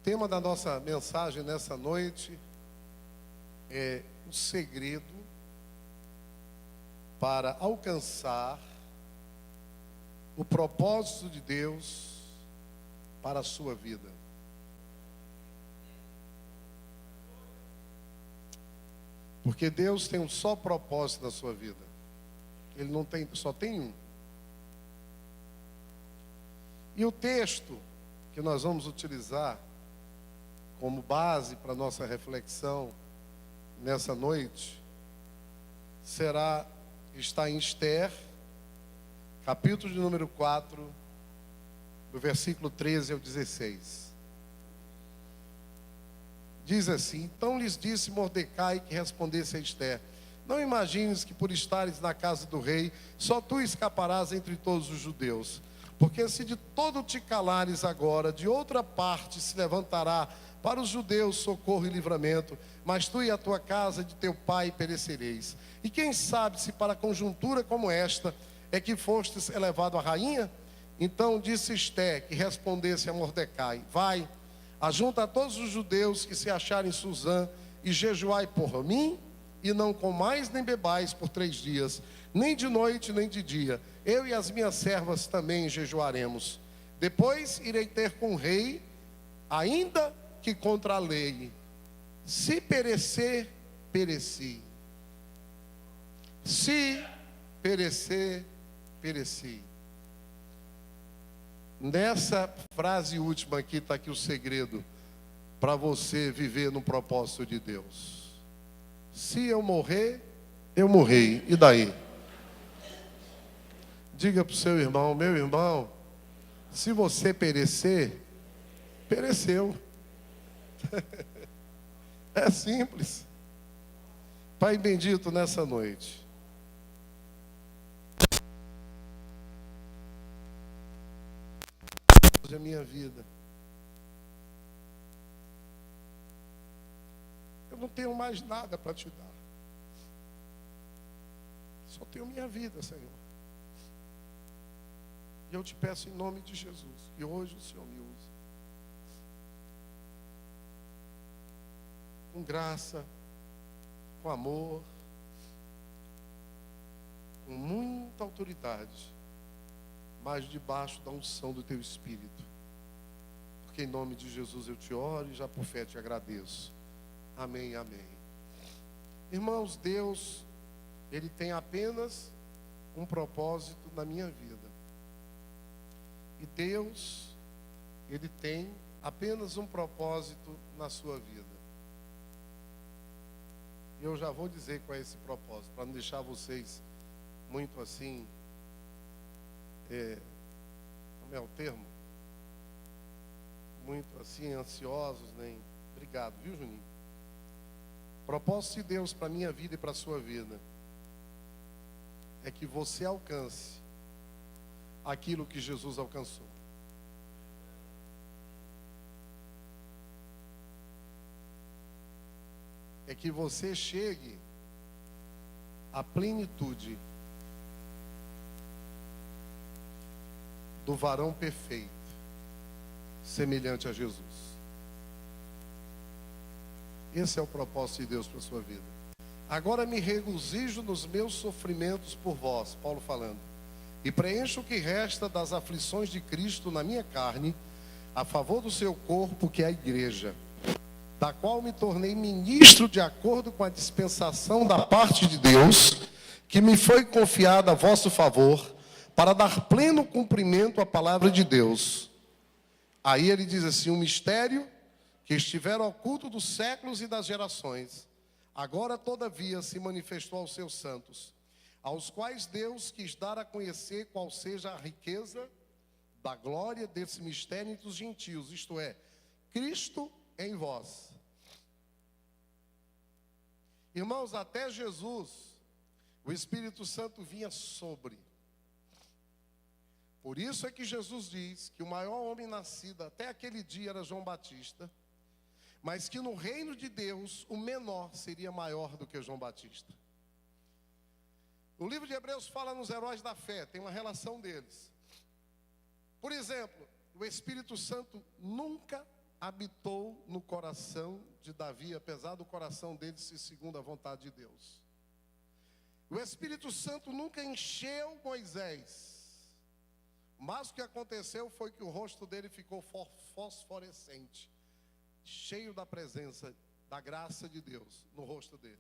tema da nossa mensagem nessa noite é o segredo para alcançar o propósito de Deus para a sua vida. Porque Deus tem um só propósito na sua vida. Ele não tem, só tem um. E o texto que nós vamos utilizar como base para a nossa reflexão nessa noite está em Esther, capítulo de número 4, do versículo 13 ao 16. Diz assim: então lhes disse Mordecai que respondesse a Esther: não imagines que por estares na casa do rei, só tu escaparás entre todos os judeus. Porque se de todo te calares agora, de outra parte se levantará para os judeus socorro e livramento, mas tu e a tua casa de teu pai perecereis. E quem sabe se para conjuntura como esta é que fostes elevado a rainha? Então disse Esther que respondesse a Mordecai: vai, ajunta a todos os judeus que se acharem em Susã e jejuai por mim, e não comais nem bebais por 3 dias, nem de noite nem de dia. Eu e as minhas servas também jejuaremos. Depois irei ter com o rei, ainda que contra a lei. Se perecer, pereci. Se perecer, pereci. Nessa frase última aqui está aqui o segredo para você viver no propósito de Deus. Se eu morrer, eu morri. E daí? Diga para o seu irmão: meu irmão, se você perecer, pereceu. É simples. Pai bendito, nessa noite, a minha vida, eu não tenho mais nada para te dar, só tenho minha vida, Senhor. E eu te peço em nome de Jesus, que hoje o Senhor me use com graça, com amor, com muita autoridade, mas debaixo da unção do teu Espírito. Porque em nome de Jesus eu te oro e já por fé te agradeço. Amém, amém. Irmãos, Deus, Ele tem apenas um propósito na minha vida. E Deus, Ele tem apenas um propósito na sua vida. Eu já vou dizer qual é esse propósito, para não deixar vocês muito assim, como é o termo? Muito assim, ansiosos, nem... Obrigado, viu, Juninho? Propósito de Deus para a minha vida e para a sua vida é que você alcance aquilo que Jesus alcançou. É que você chegue à plenitude do varão perfeito, semelhante a Jesus. Esse é o propósito de Deus para a sua vida. Agora me regozijo nos meus sofrimentos por vós, Paulo falando, e preencho o que resta das aflições de Cristo na minha carne, a favor do seu corpo, que é a igreja, da qual me tornei ministro de acordo com a dispensação da parte de Deus, que me foi confiada a vosso favor, para dar pleno cumprimento à palavra de Deus. Aí ele diz assim: um mistério que estivera oculto dos séculos e das gerações, agora todavia se manifestou aos seus santos, aos quais Deus quis dar a conhecer qual seja a riqueza da glória desse mistério entre os gentios, isto é, Cristo em vós. Irmãos, até Jesus, o Espírito Santo vinha sobre. Por isso é que Jesus diz que o maior homem nascido até aquele dia era João Batista, mas que no reino de Deus o menor seria maior do que João Batista. O livro de Hebreus fala nos heróis da fé, tem uma relação deles. Por exemplo, o Espírito Santo nunca habitou no coração de Davi, apesar do coração dele ser segundo a vontade de Deus. O Espírito Santo nunca encheu Moisés, mas o que aconteceu foi que o rosto dele ficou fosforescente, cheio da presença, da graça de Deus no rosto dele.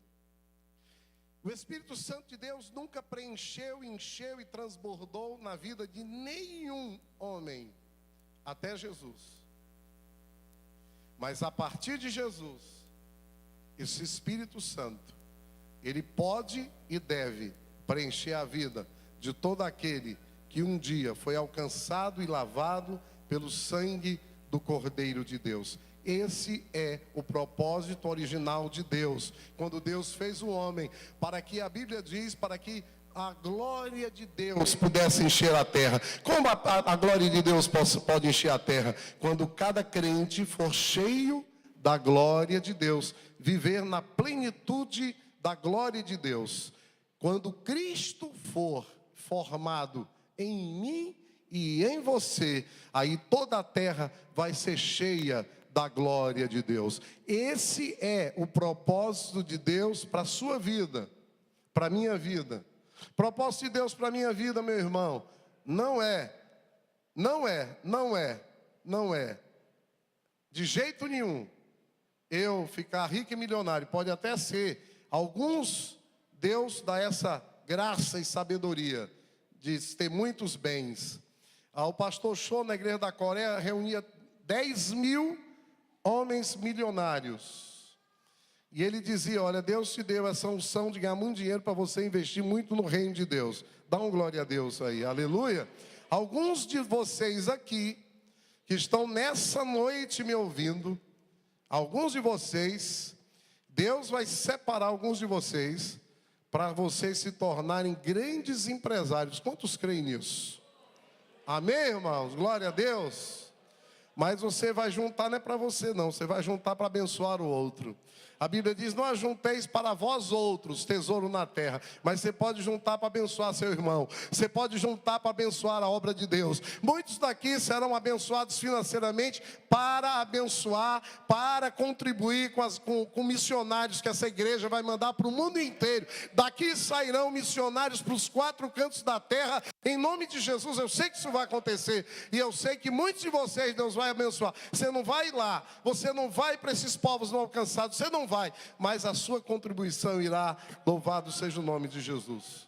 O Espírito Santo de Deus nunca preencheu, encheu e transbordou na vida de nenhum homem, até Jesus. Mas a partir de Jesus, esse Espírito Santo, ele pode e deve preencher a vida de todo aquele que um dia foi alcançado e lavado pelo sangue do Cordeiro de Deus. Esse é o propósito original de Deus, quando Deus fez o homem, para que, a Bíblia diz, para que a glória de Deus pudesse encher a terra. Como a glória de Deus pode encher a terra? Quando cada crente for cheio da glória de Deus, viver na plenitude da glória de Deus. Quando Cristo for formado em mim e em você, aí toda a terra vai ser cheia da glória de Deus. Esse é o propósito de Deus para a sua vida, para a minha vida. Propósito de Deus para a minha vida, meu irmão, não é, de jeito nenhum, eu ficar rico e milionário. Pode até ser, alguns, Deus dá essa graça e sabedoria de ter muitos bens. O pastor Cho, na igreja da Coreia, reunia 10 mil homens milionários. E ele dizia: olha, Deus te deu essa unção de ganhar muito dinheiro para você investir muito no reino de Deus. Dá um glória a Deus aí, aleluia. Alguns de vocês aqui, que estão nessa noite me ouvindo, alguns de vocês, Deus vai separar alguns de vocês, para vocês se tornarem grandes empresários. Quantos creem nisso? Amém, irmãos? Glória a Deus. Mas você vai juntar, não é para você não, você vai juntar para abençoar o outro. A Bíblia diz: não ajunteis para vós outros tesouro na terra, mas você pode juntar para abençoar seu irmão, você pode juntar para abençoar a obra de Deus. Muitos daqui serão abençoados financeiramente para abençoar, para contribuir com missionários que essa igreja vai mandar para o mundo inteiro. Daqui sairão missionários para os 4 cantos da terra, em nome de Jesus. Eu sei que isso vai acontecer, e eu sei que muitos de vocês Deus vai abençoar. Você não vai lá, você não vai para esses povos não alcançados, você não vai, mas a sua contribuição irá, louvado seja o nome de Jesus.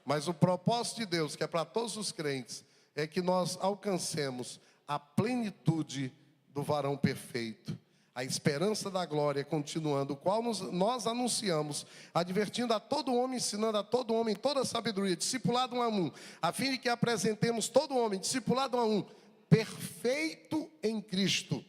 Mas o propósito de Deus, que é para todos os crentes, é que nós alcancemos a plenitude do varão perfeito, a esperança da glória continuando, o qual nós anunciamos, advertindo a todo homem, ensinando a todo homem toda a sabedoria, discipulado um a um, a fim de que apresentemos todo homem, discipulado a um, perfeito em Cristo.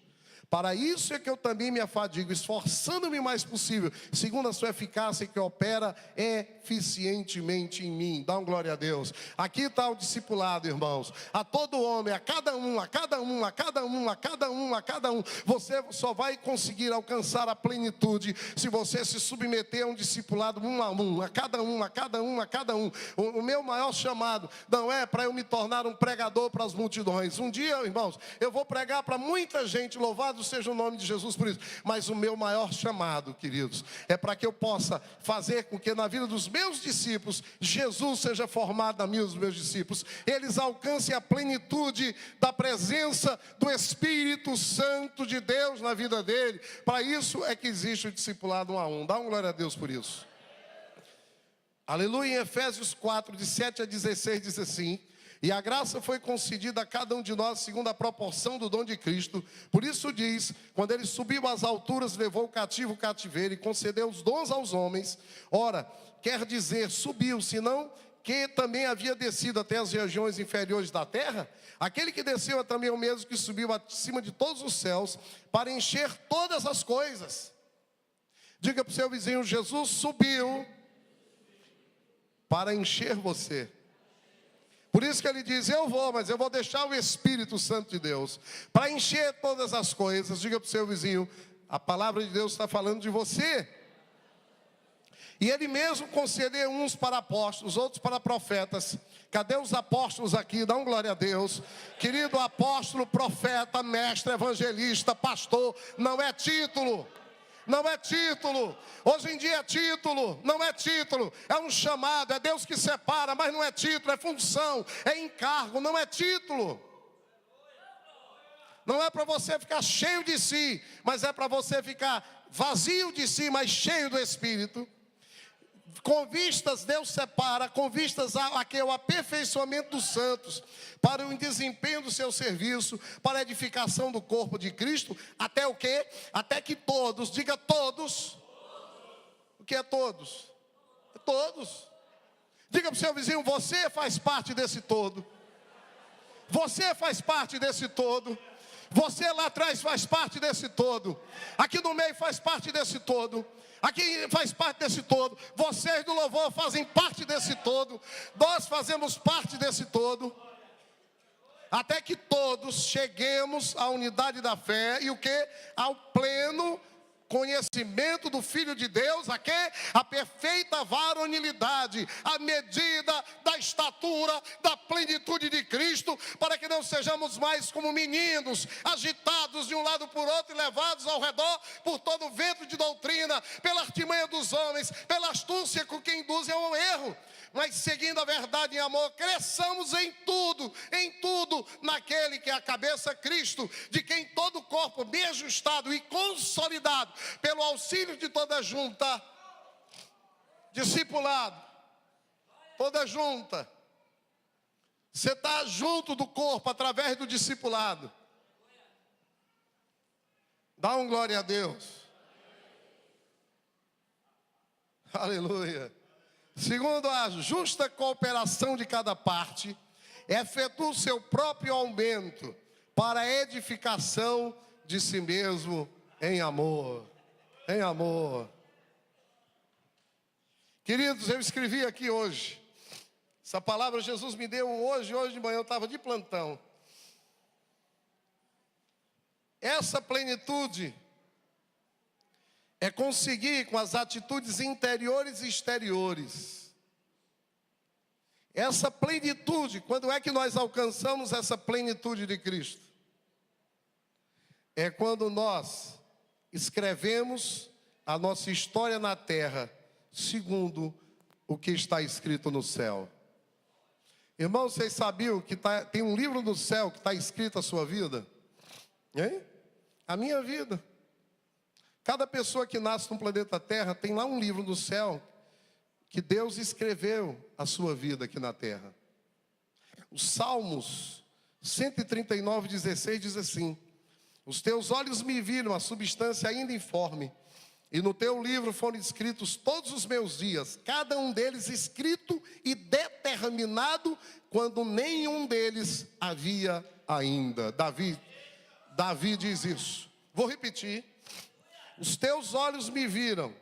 Para isso é que eu também me afadigo, esforçando-me o mais possível, segundo a sua eficácia que opera eficientemente em mim. Dá um glória a Deus. Aqui está o discipulado, irmãos. A todo homem, a cada um, a cada um, a cada um, a cada um, a cada um. Você só vai conseguir alcançar a plenitude se você se submeter a um discipulado um a um, a cada um, a cada um, a cada um. O meu maior chamado não é para eu me tornar um pregador para as multidões. Um dia, irmãos, eu vou pregar para muita gente, louvado seja o nome de Jesus por isso. Mas o meu maior chamado, queridos, é para que eu possa fazer com que na vida dos meus discípulos, Jesus seja formado na vida dos meus discípulos. Eles alcancem a plenitude da presença do Espírito Santo de Deus na vida dele. Para isso é que existe o discipulado um a um. Dá uma glória a Deus por isso. Aleluia. Em Efésios 4, de 7 a 16, diz assim: e a graça foi concedida a cada um de nós segundo a proporção do dom de Cristo. Por isso diz: quando ele subiu às alturas, levou o cativo o cativeiro e concedeu os dons aos homens. Ora, quer dizer, subiu, senão que também havia descido até as regiões inferiores da terra. Aquele que desceu é também o mesmo que subiu acima de todos os céus, para encher todas as coisas. Diga para o seu vizinho: Jesus subiu para encher você. Por isso que ele diz: eu vou, mas eu vou deixar o Espírito Santo de Deus para encher todas as coisas. Diga para o seu vizinho: a palavra de Deus está falando de você. E ele mesmo concedeu uns para apóstolos, outros para profetas. Cadê os apóstolos aqui? Dá um glória a Deus. Querido, apóstolo, profeta, mestre, evangelista, pastor, não é título. Não é título. Hoje em dia é título, não é título. É um chamado, é Deus que separa, mas não é título, é função, é encargo, não é título. Não é para você ficar cheio de si, mas é para você ficar vazio de si, mas cheio do Espírito. Com vistas, Deus separa, com vistas ao aperfeiçoamento dos santos, para o desempenho do seu serviço, para a edificação do corpo de Cristo, até o quê? Até que todos, diga todos. O que é todos? É todos. Diga para o seu vizinho, você faz parte desse todo. Você faz parte desse todo. Você lá atrás faz parte desse todo. Aqui no meio faz parte desse todo. Aqui faz parte desse todo. Vocês do louvor fazem parte desse todo. Nós fazemos parte desse todo. Até que todos cheguemos à unidade da fé e o que? Ao pleno conhecimento do Filho de Deus, a quê? A perfeita varonilidade, a medida da estatura, da plenitude de Cristo, para que não sejamos mais como meninos, agitados de um lado por outro e levados ao redor por todo o vento de doutrina, pela artimanha dos homens, pela astúcia com que induzem ao erro, mas seguindo a verdade em amor, cresçamos em tudo, naquele que é a cabeça, Cristo, de quem todo o corpo, bem ajustado e consolidado, pelo auxílio de toda junta, discipulado, toda junta, você está junto do corpo através do discipulado. Dá um glória a Deus. Aleluia. Segundo a justa cooperação de cada parte, efetua o seu próprio aumento para a edificação de si mesmo em amor. Em amor. Queridos, eu escrevi aqui hoje. Essa palavra Jesus me deu hoje de manhã, eu estava de plantão. Essa plenitude é conseguir com as atitudes interiores e exteriores. Essa plenitude, quando é que nós alcançamos essa plenitude de Cristo? É quando nós escrevemos a nossa história na terra, segundo o que está escrito no céu. Irmãos, vocês sabiam que tem um livro no céu que está escrito a sua vida? Hein? A minha vida. Cada pessoa que nasce no planeta Terra tem lá um livro no céu que Deus escreveu a sua vida aqui na terra. Os Salmos 139:16 diz assim: os teus olhos me viram a substância ainda informe, e no teu livro foram escritos todos os meus dias, cada um deles escrito e determinado, quando nenhum deles havia ainda. Davi diz isso. Vou repetir. Os teus olhos me viram.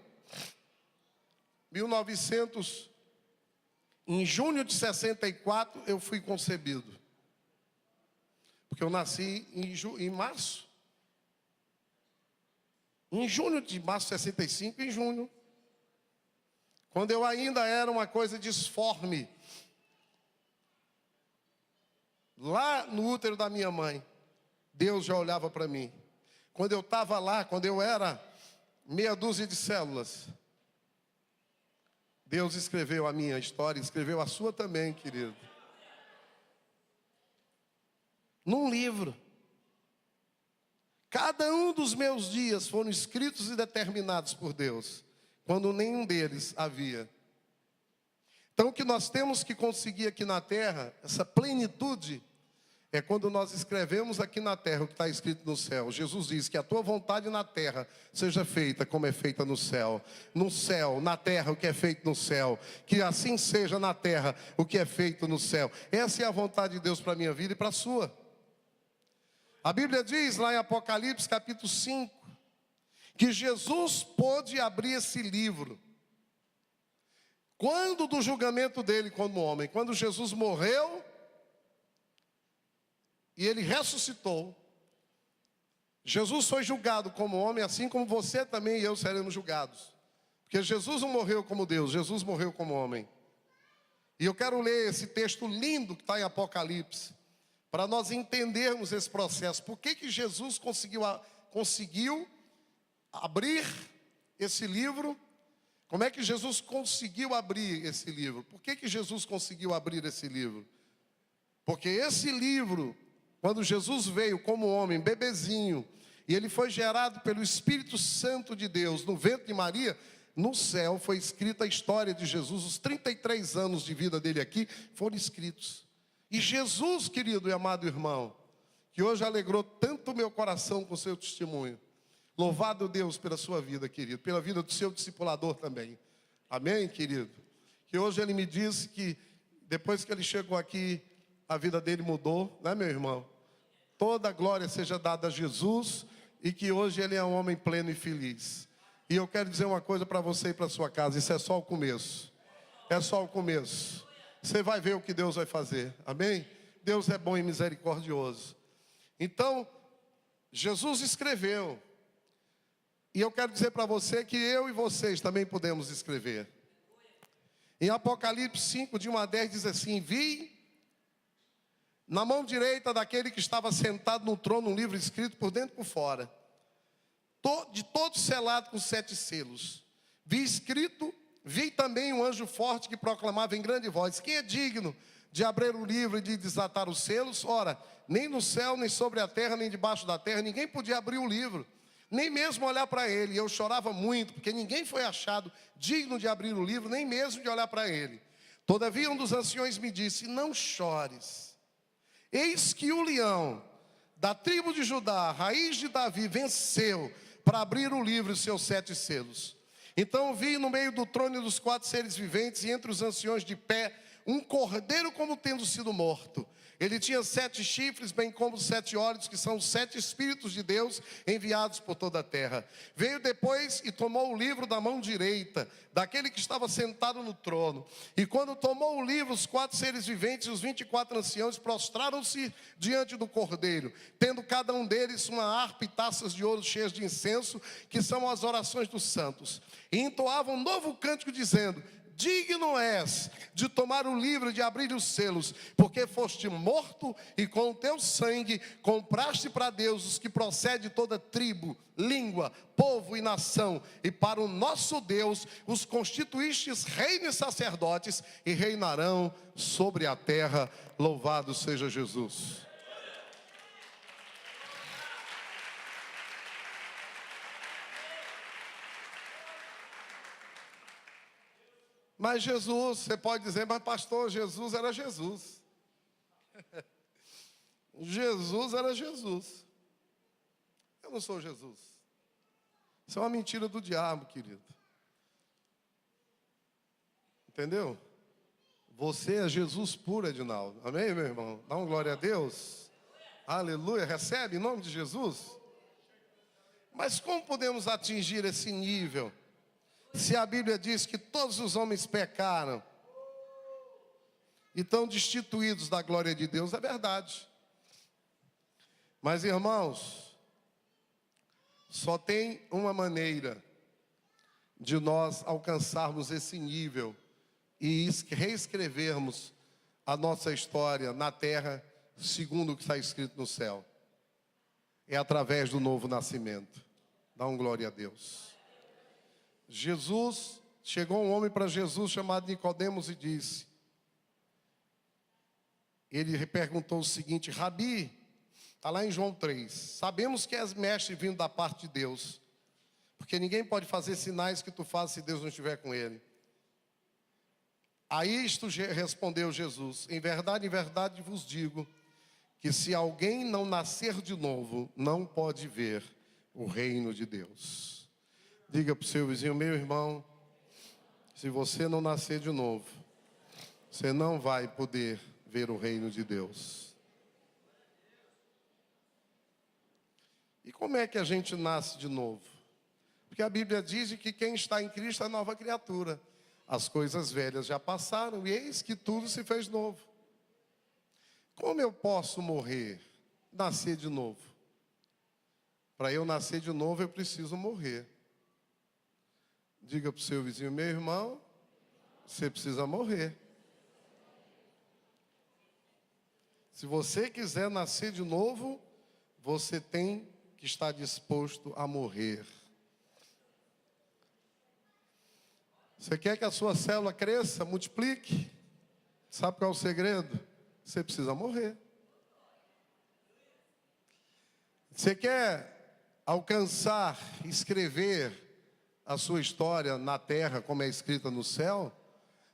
1900, em junho de 64, eu fui concebido. Porque eu nasci em março. Em junho de março de 65, em junho. Quando eu ainda era uma coisa disforme. Lá no útero da minha mãe, Deus já olhava para mim. Quando eu estava lá, quando eu era meia dúzia de células, Deus escreveu a minha história, escreveu a sua também, querido. Num livro. Cada um dos meus dias foram escritos e determinados por Deus, quando nenhum deles havia. Então o que nós temos que conseguir aqui na terra, essa plenitude, é quando nós escrevemos aqui na terra o que está escrito no céu. Jesus diz que a tua vontade na terra seja feita como é feita no céu. No céu, na terra, o que é feito no céu. Que assim seja na terra o que é feito no céu. Essa é a vontade de Deus para a minha vida e para a sua. A Bíblia diz lá em Apocalipse capítulo 5, que Jesus pôde abrir esse livro. Quando do julgamento dele como homem, quando Jesus morreu e ele ressuscitou, Jesus foi julgado como homem, assim como você também e eu seremos julgados. Porque Jesus não morreu como Deus, Jesus morreu como homem. E eu quero ler esse texto lindo que está em Apocalipse, para nós entendermos esse processo. Por que Jesus conseguiu abrir esse livro? Como é que Jesus conseguiu abrir esse livro? Por que Jesus conseguiu abrir esse livro? Porque esse livro, quando Jesus veio como homem, bebezinho, e ele foi gerado pelo Espírito Santo de Deus no ventre de Maria, no céu foi escrita a história de Jesus. Os 33 anos de vida dele aqui foram escritos. E Jesus, querido e amado irmão, que hoje alegrou tanto o meu coração com o seu testemunho. Louvado Deus pela sua vida, querido, pela vida do seu discipulador também. Amém, querido? Que hoje ele me disse que depois que ele chegou aqui, a vida dele mudou, né, meu irmão? Toda a glória seja dada a Jesus e que hoje ele é um homem pleno e feliz. E eu quero dizer uma coisa para você e para sua casa, isso é só o começo. É só o começo. Você vai ver o que Deus vai fazer, amém? Deus é bom e misericordioso. Então, Jesus escreveu. E eu quero dizer para você que eu e vocês também podemos escrever. Em Apocalipse 5, de 1 a 10, diz assim: vi na mão direita daquele que estava sentado no trono um livro escrito por dentro e por fora, de todo selado com 7 selos. Vi também um anjo forte que proclamava em grande voz: quem é digno de abrir o livro e de desatar os selos? Ora, nem no céu, nem sobre a terra, nem debaixo da terra, ninguém podia abrir o livro, nem mesmo olhar para ele. E eu chorava muito, porque ninguém foi achado digno de abrir o livro, nem mesmo de olhar para ele. Todavia um dos anciões me disse: não chores, eis que o leão da tribo de Judá, raiz de Davi, venceu para abrir o livro e seus 7 selos. Então vi no meio do trono e dos 4 seres viventes, e entre os anciões de pé, um cordeiro como tendo sido morto. Ele tinha 7 chifres, bem como 7 olhos, que são os 7 Espíritos de Deus enviados por toda a terra. Veio depois e tomou o livro da mão direita daquele que estava sentado no trono. E quando tomou o livro, os 4 seres viventes e os 24 anciãos prostraram-se diante do cordeiro, tendo cada um deles uma harpa e taças de ouro cheias de incenso, que são as orações dos santos. E entoavam um novo cântico dizendo: digno és de tomar o livro e de abrir os selos, porque foste morto e com o teu sangue compraste para Deus os que procedem de toda tribo, língua, povo e nação, e para o nosso Deus os constituístes reino e sacerdotes, e reinarão sobre a terra. Louvado seja Jesus. Mas Jesus, você pode dizer: mas pastor, Jesus era Jesus. Jesus era Jesus. Eu não sou Jesus. Isso é uma mentira do diabo, querido. Entendeu? Você é Jesus puro, Edinaldo. Amém, meu irmão? Dá uma glória a Deus. Aleluia. Recebe em nome de Jesus. Mas como podemos atingir esse nível? Se a Bíblia diz que todos os homens pecaram e estão destituídos da glória de Deus, é verdade. Mas, irmãos, só tem uma maneira de nós alcançarmos esse nível e reescrevermos a nossa história na terra, segundo o que está escrito no céu. É através do novo nascimento. Dá um glória a Deus. Chegou um homem para Jesus chamado Nicodemos e disse, ele perguntou o seguinte: Rabi, está lá em João 3, sabemos que és mestre vindo da parte de Deus, porque ninguém pode fazer sinais que tu fazes se Deus não estiver com ele. A isto respondeu Jesus: em verdade vos digo, que se alguém não nascer de novo, não pode ver o reino de Deus. Diga para o seu vizinho: meu irmão, se você não nascer de novo, você não vai poder ver o reino de Deus. E como é que a gente nasce de novo? Porque a Bíblia diz que quem está em Cristo é nova criatura. As coisas velhas já passaram e eis que tudo se fez novo. Como eu posso morrer, nascer de novo? Para eu nascer de novo eu preciso morrer. Diga para o seu vizinho: meu irmão, você precisa morrer. Se você quiser nascer de novo, você tem que estar disposto a morrer. Você quer que a sua célula cresça, multiplique? Sabe qual é o segredo? Você precisa morrer. Você quer alcançar, escrever a sua história na terra como é escrita no céu?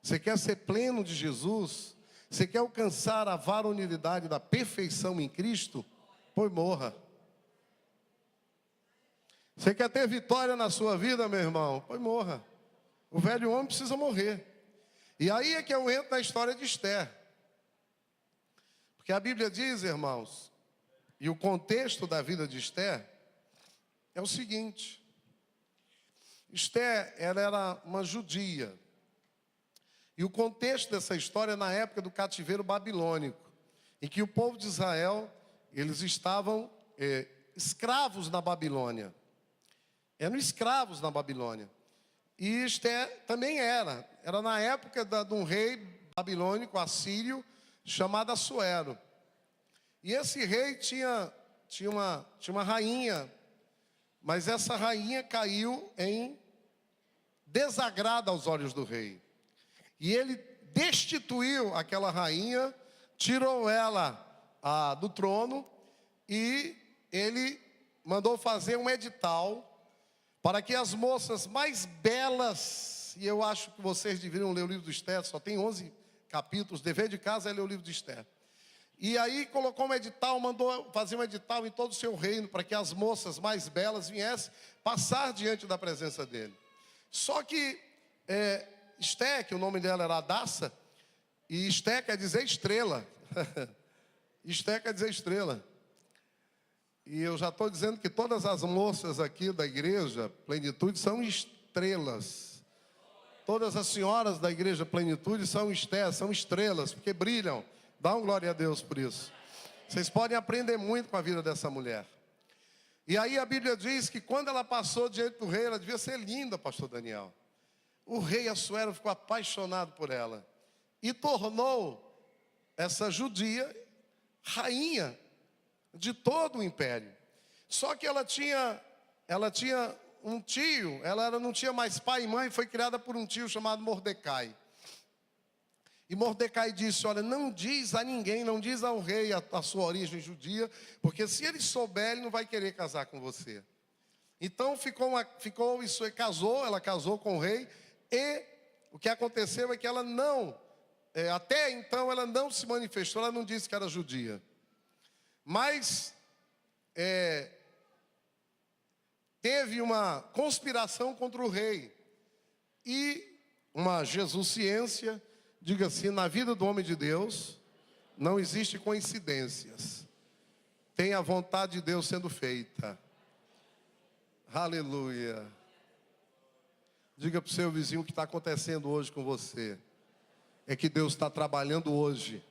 Você quer ser pleno de Jesus? Você quer alcançar a varonilidade da perfeição em Cristo? Pois morra. Você quer ter vitória na sua vida, meu irmão? Pois morra. O velho homem precisa morrer. E aí é que eu entro na história de Esther. Porque a Bíblia diz, irmãos, e o contexto da vida de Esther é o seguinte: Esther, ela era uma judia. E o contexto dessa história é na época do cativeiro babilônico, em que o povo de Israel, eles estavam escravos na Babilônia. Eram escravos na Babilônia. E Esther também era na época de um rei babilônico, assírio, chamado Assuero. E esse rei tinha uma rainha, mas essa rainha caiu em desagrado aos olhos do rei. E ele destituiu aquela rainha, tirou ela do trono, e ele mandou fazer um edital para que as moças mais belas, e eu acho que vocês deveriam ler o livro de Esther, só tem 11 capítulos, dever de casa é ler o livro de Esther. E aí colocou um edital, mandou fazer um edital em todo o seu reino, para que as moças mais belas viessem passar diante da presença dele. Só que Esther, que o nome dela era Hadassa, e Esther quer dizer estrela. Esther quer dizer estrela. E eu já estou dizendo que todas as moças aqui da igreja Plenitude são estrelas. Todas as senhoras da igreja Plenitude são Esther, são estrelas, porque brilham. Dá um glória a Deus por isso. Vocês podem aprender muito com a vida dessa mulher. E aí a Bíblia diz que quando ela passou diante do rei, ela devia ser linda, pastor Daniel. O rei Assuero ficou apaixonado por ela e tornou essa judia rainha de todo o império. Só que ela tinha um tio, ela não tinha mais pai e mãe, foi criada por um tio chamado Mordecai. E Mordecai disse: olha, não diz a ninguém, não diz ao rei a sua origem judia, porque se ele souber, ele não vai querer casar com você. Então ela casou com o rei, e o que aconteceu é que ela até então ela não se manifestou, ela não disse que era judia. Mas teve uma conspiração contra o rei e uma jesuciência. Diga assim: na vida do homem de Deus não existe coincidências. Tem a vontade de Deus sendo feita. Aleluia. Diga para o seu vizinho: o que está acontecendo hoje com você é que Deus está trabalhando hoje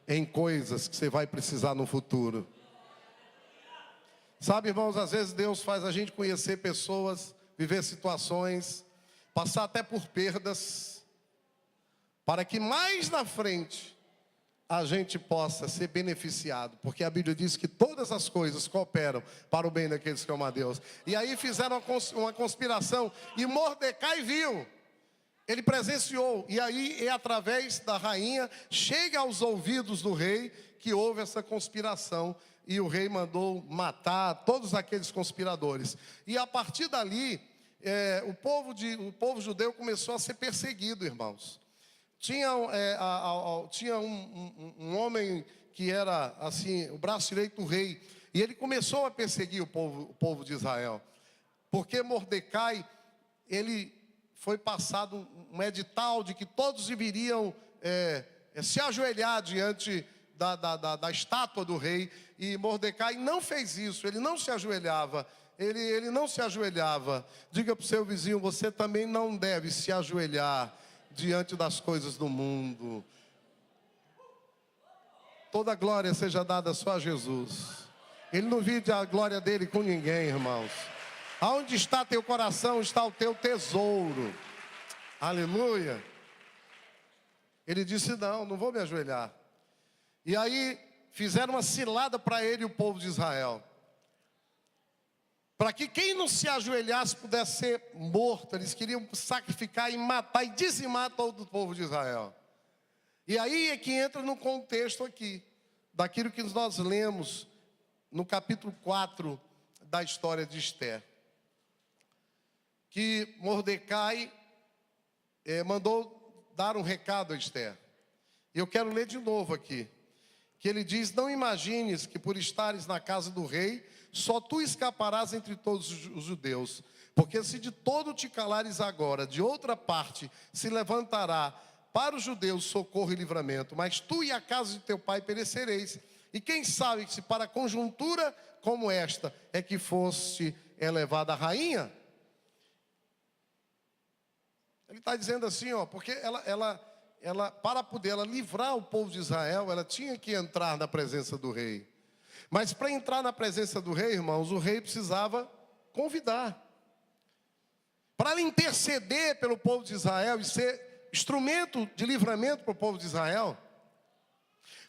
em coisas que você vai precisar no futuro. Sabe, irmãos, às vezes Deus faz a gente conhecer pessoas, viver situações, passar até por perdas, para que mais na frente a gente possa ser beneficiado, porque a Bíblia diz que todas as coisas cooperam para o bem daqueles que amam a Deus. E aí fizeram uma conspiração, e Mordecai viu, ele presenciou, e aí através da rainha chega aos ouvidos do rei que houve essa conspiração, e o rei mandou matar todos aqueles conspiradores. E a partir dali, o povo judeu começou a ser perseguido, irmãos. Tinha um homem que era assim, o braço direito do rei, e ele começou a perseguir o povo de Israel, porque Mordecai, ele foi passado um edital de que todos deveriam se ajoelhar diante da estátua do rei, e Mordecai não fez isso, ele não se ajoelhava. Ele não se ajoelhava. Diga para o seu vizinho: você também não deve se ajoelhar diante das coisas do mundo. Toda glória seja dada só a Jesus. Ele não divide a glória dele com ninguém, irmãos. Aonde está teu coração, está o teu tesouro. Aleluia. Ele disse, não vou me ajoelhar. E aí fizeram uma cilada para ele e o povo de Israel. Para que quem não se ajoelhasse pudesse ser morto. Eles queriam sacrificar e matar e dizimar todo o povo de Israel. E aí é que entra no contexto aqui, daquilo que nós lemos no capítulo 4 da história de Esther. Que Mordecai mandou dar um recado a Esther. E eu quero ler de novo aqui. Que ele diz, não imagines que por estares na casa do rei, só tu escaparás entre todos os judeus. Porque se de todo te calares agora, de outra parte se levantará para os judeus socorro e livramento. Mas tu e a casa de teu pai perecereis. E quem sabe se para conjuntura como esta é que fosse elevada a rainha? Ele está dizendo assim, porque ela, para poder ela livrar o povo de Israel, ela tinha que entrar na presença do rei. Mas para entrar na presença do rei, irmãos, o rei precisava convidar. Para ela interceder pelo povo de Israel e ser instrumento de livramento para o povo de Israel.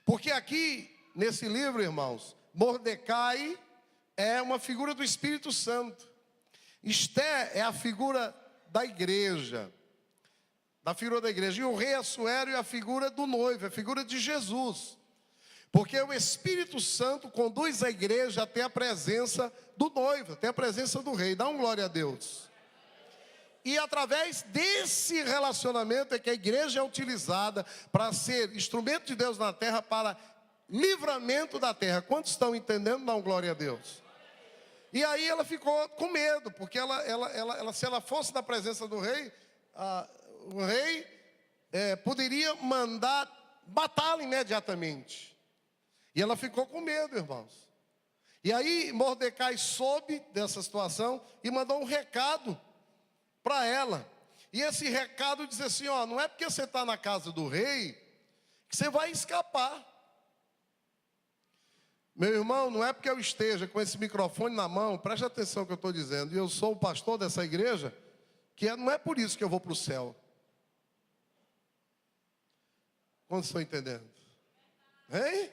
Porque aqui, nesse livro, irmãos, Mordecai é uma figura do Espírito Santo. Esther é a figura da igreja. Da figura da igreja. E o rei Assuero é a figura do noivo, é a figura de Jesus. Porque o Espírito Santo conduz a igreja até a presença do noivo, até a presença do rei. Dá um glória a Deus. E através desse relacionamento é que a igreja é utilizada para ser instrumento de Deus na terra para livramento da terra. Quantos estão entendendo? Dá um glória a Deus. E aí ela ficou com medo, porque se ela fosse na presença do rei, o rei poderia mandar matá-la imediatamente. E ela ficou com medo, irmãos. E aí Mordecai soube dessa situação e mandou um recado para ela. E esse recado diz assim, não é porque você está na casa do rei que você vai escapar. Meu irmão, não é porque eu esteja com esse microfone na mão, preste atenção no que eu estou dizendo, e eu sou o pastor dessa igreja, que não é por isso que eu vou para o céu. Quantos estão entendendo? Hein?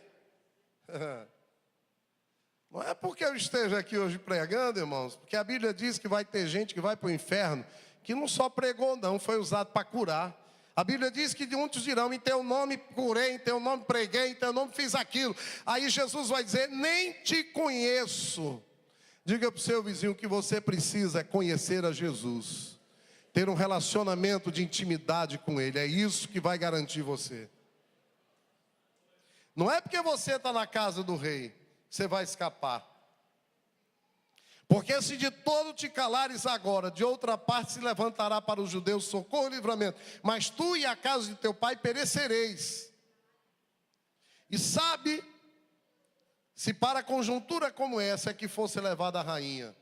Não é porque eu esteja aqui hoje pregando, irmãos, porque a Bíblia diz que vai ter gente que vai para o inferno, que não só pregou não, foi usado para curar. A Bíblia diz que muitos dirão, em teu nome curei, em teu nome preguei, em teu nome fiz aquilo. Aí Jesus vai dizer, nem te conheço. Diga para o seu vizinho que você precisa conhecer a Jesus. Ter um relacionamento de intimidade com Ele, é isso que vai garantir você. Não é porque você está na casa do rei, que você vai escapar. Porque se de todo te calares agora, de outra parte se levantará para os judeus socorro e livramento. Mas tu e a casa de teu pai perecereis. E sabe, se para conjuntura como essa é que fosse levada a rainha.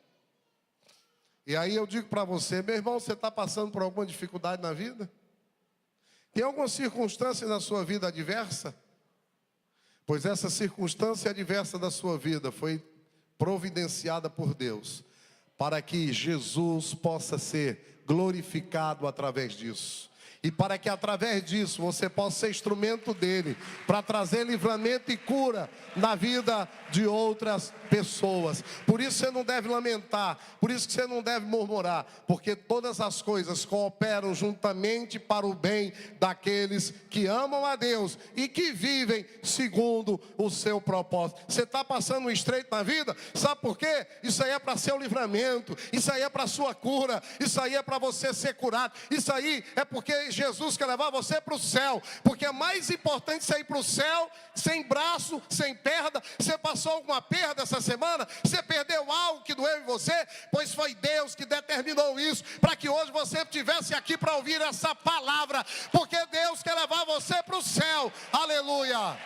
E aí eu digo para você, meu irmão, você está passando por alguma dificuldade na vida? Tem alguma circunstância na sua vida adversa? Pois essa circunstância adversa da sua vida foi providenciada por Deus, para que Jesus possa ser glorificado através disso. E para que através disso você possa ser instrumento dele, para trazer livramento e cura na vida de outras pessoas. Por isso você não deve lamentar, por isso que você não deve murmurar, porque todas as coisas cooperam juntamente para o bem daqueles que amam a Deus e que vivem segundo o seu propósito. Você está passando um estreito na vida, sabe por quê? Isso aí é para seu livramento, isso aí é para sua cura, isso aí é para você ser curado, isso aí é porque Jesus quer levar você para o céu, porque é mais importante você ir para o céu sem braço, sem perna. Você passou alguma perda essa semana? Você perdeu algo que doeu em você? Pois foi Deus que determinou isso, para que hoje você estivesse aqui para ouvir essa palavra, porque Deus quer levar você para o céu. Aleluia!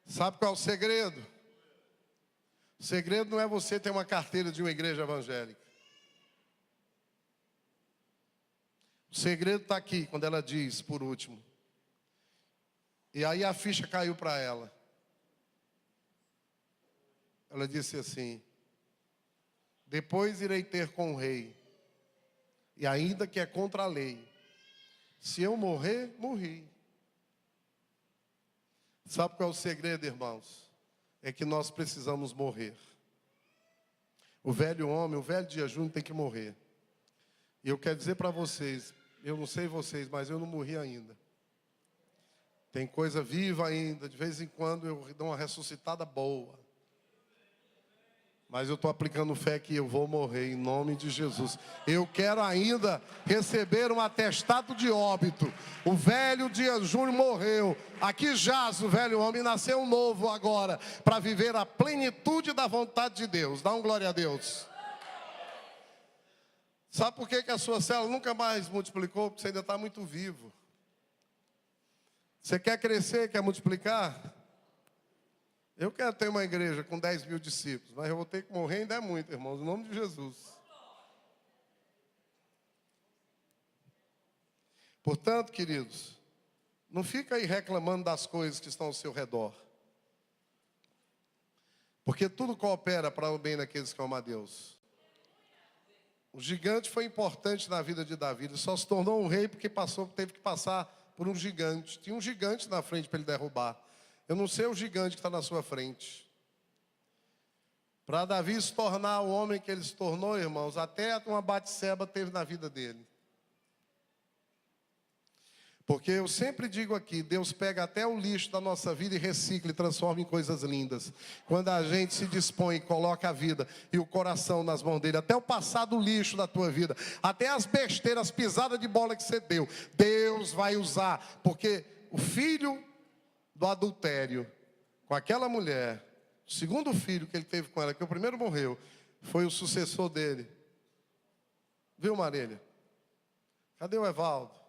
Sabe qual é o segredo? O segredo não é você ter uma carteira de uma igreja evangélica. O segredo está aqui, quando ela diz, por último. E aí a ficha caiu para ela. Ela disse assim: depois irei ter com o rei, e ainda que é contra a lei, se eu morrer, morri. Sabe qual é o segredo, irmãos? É que nós precisamos morrer. O velho homem, o velho dia junho tem que morrer. E eu quero dizer para vocês, eu não sei vocês, mas eu não morri ainda. Tem coisa viva ainda, de vez em quando eu dou uma ressuscitada boa. Mas eu estou aplicando fé que eu vou morrer em nome de Jesus. Eu quero ainda receber um atestado de óbito. O velho dia junho morreu. Aqui jaz o velho homem, nasceu um novo agora, para viver a plenitude da vontade de Deus. Dá um glória a Deus. Sabe por que a sua célula nunca mais multiplicou? Porque você ainda está muito vivo. Você quer crescer, quer multiplicar? Eu quero ter uma igreja com 10 mil discípulos, mas eu vou ter que morrer ainda é muito, irmãos, em nome de Jesus. Portanto, queridos, não fica aí reclamando das coisas que estão ao seu redor. Porque tudo coopera para o bem daqueles que amam a Deus. O gigante foi importante na vida de Davi. Ele só se tornou um rei porque teve que passar por um gigante. Tinha um gigante na frente para ele derrubar. Eu não sei o gigante que está na sua frente. Para Davi se tornar o homem que ele se tornou, irmãos, até uma Batseba teve na vida dele. Porque eu sempre digo aqui, Deus pega até o lixo da nossa vida e recicla e transforma em coisas lindas. Quando a gente se dispõe, coloca a vida e o coração nas mãos dele, até o passado lixo da tua vida, até as besteiras, pisadas de bola que você deu, Deus vai usar. Porque o filho do adultério com aquela mulher, o segundo filho que ele teve com ela, que o primeiro morreu, foi o sucessor dele. Viu, Marília? Cadê o Evaldo?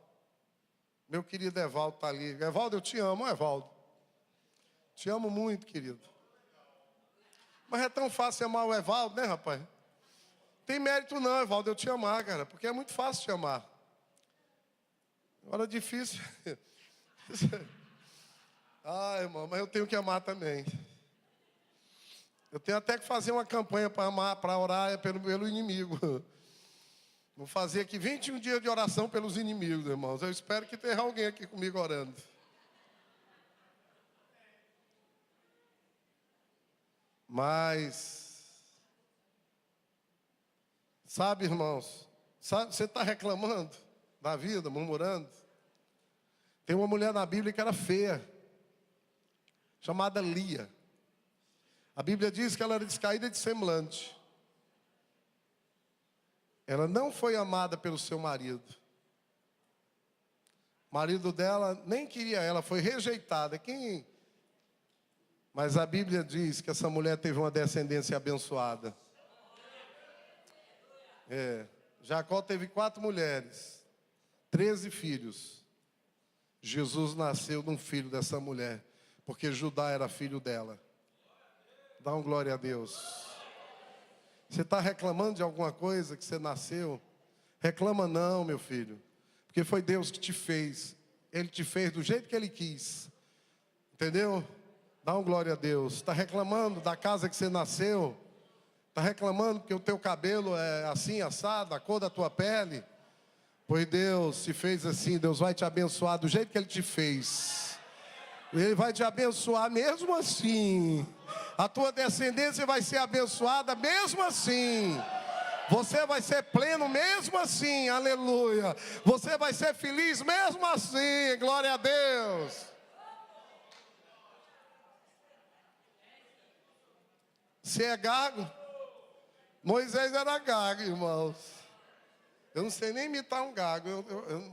Meu querido Evaldo está ali. Evaldo, eu te amo, Evaldo. Te amo muito, querido. Mas é tão fácil amar o Evaldo, né, rapaz? Tem mérito não, Evaldo, eu te amar, cara, porque é muito fácil te amar. Agora é difícil. Ah, irmão, mas eu tenho que amar também. Eu tenho até que fazer uma campanha para amar, para orar pelo inimigo. Vou fazer aqui 21 dias de oração pelos inimigos, irmãos. Eu espero que tenha alguém aqui comigo orando. Mas, sabe, irmãos, você está reclamando da vida, murmurando? Tem uma mulher na Bíblia que era feia, chamada Lia. A Bíblia diz que ela era descaída de semblante. Ela não foi amada pelo seu marido. O marido dela nem queria ela, foi rejeitada. Mas a Bíblia diz que essa mulher teve uma descendência abençoada. Jacó teve 4 mulheres, 13 filhos. Jesus nasceu de um filho dessa mulher, porque Judá era filho dela. Dá um glória a Deus. Você está reclamando de alguma coisa que você nasceu? Reclama não, meu filho. Porque foi Deus que te fez. Ele te fez do jeito que Ele quis. Entendeu? Dá um glória a Deus. Está reclamando da casa que você nasceu? Está reclamando porque o teu cabelo é assim, assado, a cor da tua pele? Pois Deus te fez assim. Deus vai te abençoar do jeito que Ele te fez. Ele vai te abençoar mesmo assim. A tua descendência vai ser abençoada mesmo assim. Você vai ser pleno mesmo assim. Aleluia. Você vai ser feliz mesmo assim. Glória a Deus. Você é gago? Moisés era gago, irmãos. Eu não sei nem imitar um gago.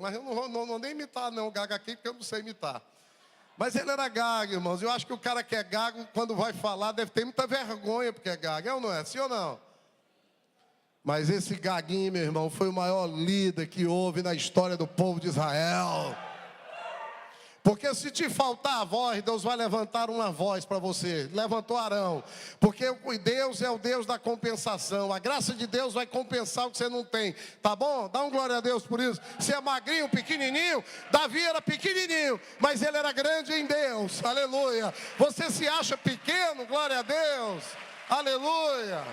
Mas eu não vou nem imitar não o gago aqui, porque eu não sei imitar. Mas ele era gago, irmãos. Eu acho que o cara que é gago, quando vai falar, deve ter muita vergonha porque é gago. É ou não é? Sim ou não? Mas esse gaguinho, meu irmão, foi o maior líder que houve na história do povo de Israel. Porque se te faltar a voz, Deus vai levantar uma voz para você. Levantou Arão. Porque Deus é o Deus da compensação. A graça de Deus vai compensar o que você não tem. Tá bom? Dá um glória a Deus por isso. Você é magrinho, pequenininho. Davi era pequenininho, mas ele era grande em Deus. Aleluia. Você se acha pequeno? Glória a Deus. Aleluia.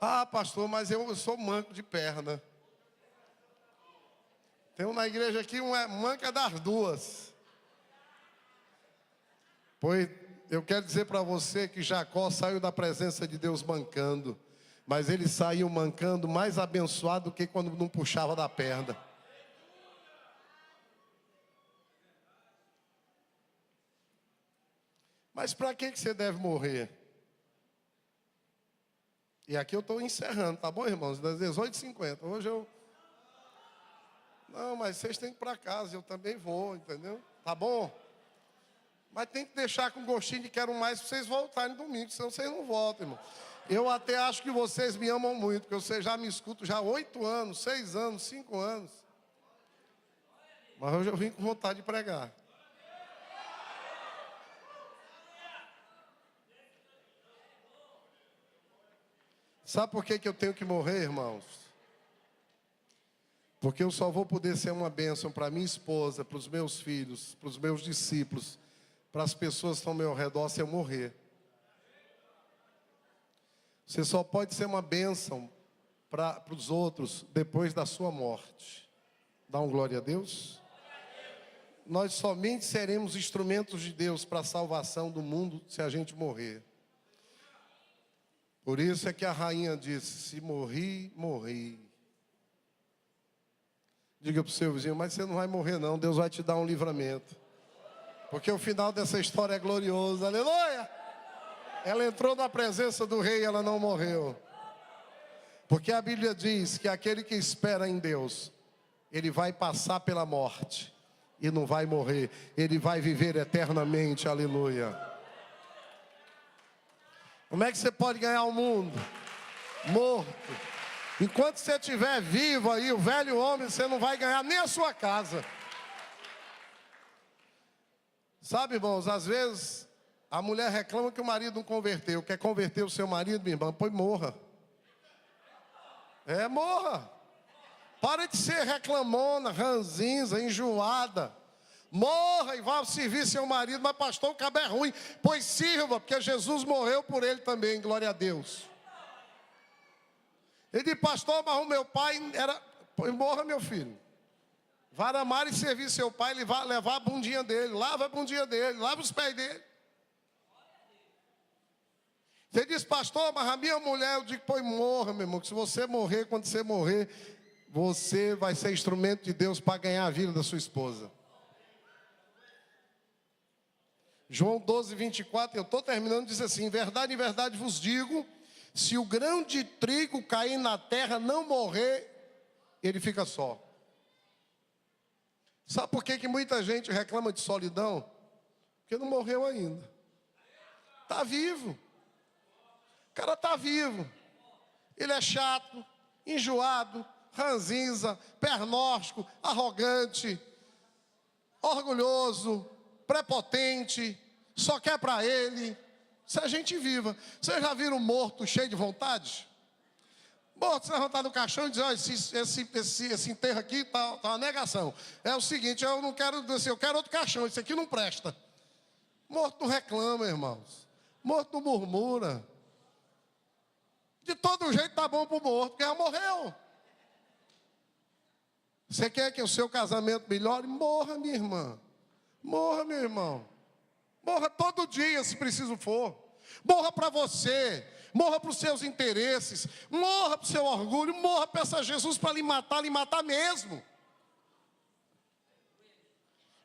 Ah, pastor, mas eu sou manco de perna. Tem um na igreja aqui, um é manca das duas. Pois eu quero dizer para você que Jacó saiu da presença de Deus mancando. Mas ele saiu mancando mais abençoado do que quando não puxava da perna. Mas para que você deve morrer? E aqui eu estou encerrando, tá bom, irmãos? Das 18h50. Hoje eu... Não, mas vocês têm que ir para casa, eu também vou, entendeu? Tá bom? Mas tem que deixar com gostinho de quero mais para vocês voltarem no domingo, senão vocês não voltam, irmão. Eu até acho que vocês me amam muito, porque vocês já me escutam já há 8 anos, 6 anos, 5 anos. Mas hoje eu vim com vontade de pregar. Sabe por que eu tenho que morrer, irmãos? Porque eu só vou poder ser uma bênção para minha esposa, para os meus filhos, para os meus discípulos, para as pessoas que estão ao meu redor se eu morrer. Você só pode ser uma bênção para os outros depois da sua morte. Dá um glória a Deus. Nós somente seremos instrumentos de Deus para a salvação do mundo se a gente morrer. Por isso é que a rainha disse, se morri, morri. Diga para o seu vizinho, mas você não vai morrer não, Deus vai te dar um livramento. Porque o final dessa história é glorioso, aleluia! Ela entrou na presença do rei e ela não morreu. Porque a Bíblia diz que aquele que espera em Deus, ele vai passar pela morte e não vai morrer. Ele vai viver eternamente, aleluia. Como é que você pode ganhar o mundo? Morto. Enquanto você estiver vivo aí, o velho homem, você não vai ganhar nem a sua casa. Sabe, irmãos, às vezes a mulher reclama que o marido não converteu. Quer converter o seu marido, minha irmã? Pois morra. Morra. Para de ser reclamona, ranzinza, enjoada. Morra e vá servir seu marido. Mas pastor, o cabo é ruim. Pois sirva, porque Jesus morreu por ele também, glória a Deus. Ele disse, pastor, mas o meu pai era... Pois morra, meu filho. Vá amar e servir seu pai, ele vai levar a bundinha dele. Lava a bundinha dele, lava os pés dele. Você diz, pastor, mas a minha mulher, eu digo, pois morra, meu irmão. Que se você morrer, quando você morrer, você vai ser instrumento de Deus para ganhar a vida da sua esposa. João 12:24, eu estou terminando, diz assim, em verdade vos digo, se o grão de trigo cair na terra, não morrer, ele fica só. Sabe por que muita gente reclama de solidão? Porque não morreu ainda. Está vivo. O cara está vivo. Ele é chato, enjoado, ranzinza, pernóstico, arrogante, orgulhoso, prepotente, só quer para ele. Se a gente viva. Vocês já viram um morto cheio de vontade? Morto se levantar do caixão e dizer, olha, esse enterro aqui tá uma negação. É o seguinte, eu não quero descer, eu quero outro caixão, esse aqui não presta. Morto não reclama, irmãos. Morto não murmura. De todo jeito tá bom pro morto, porque já morreu. Você quer que o seu casamento melhore? Morra, minha irmã. Morra, meu irmão. Morra todo dia, se preciso for. Morra para você. Morra para os seus interesses. Morra para o seu orgulho. Morra, peça a Jesus para lhe matar mesmo.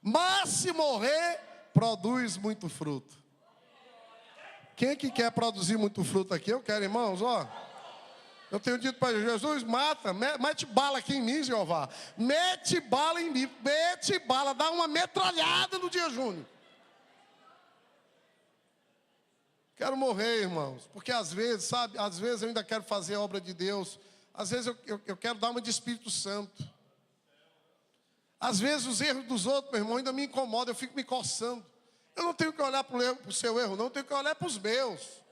Mas se morrer, produz muito fruto. Quem que quer produzir muito fruto aqui? Eu quero, irmãos, ó. Eu tenho dito para Jesus, mete bala aqui em mim, Jeová. Mete bala em mim, mete bala, dá uma metralhada no dia Júnior. Quero morrer, irmãos, porque às vezes, sabe, às vezes eu ainda quero fazer a obra de Deus. Às vezes eu quero dar uma de Espírito Santo. Às vezes os erros dos outros, meu irmão, ainda me incomodam, eu fico me coçando. Eu não tenho que olhar para o seu erro, não, eu tenho que olhar para os meus.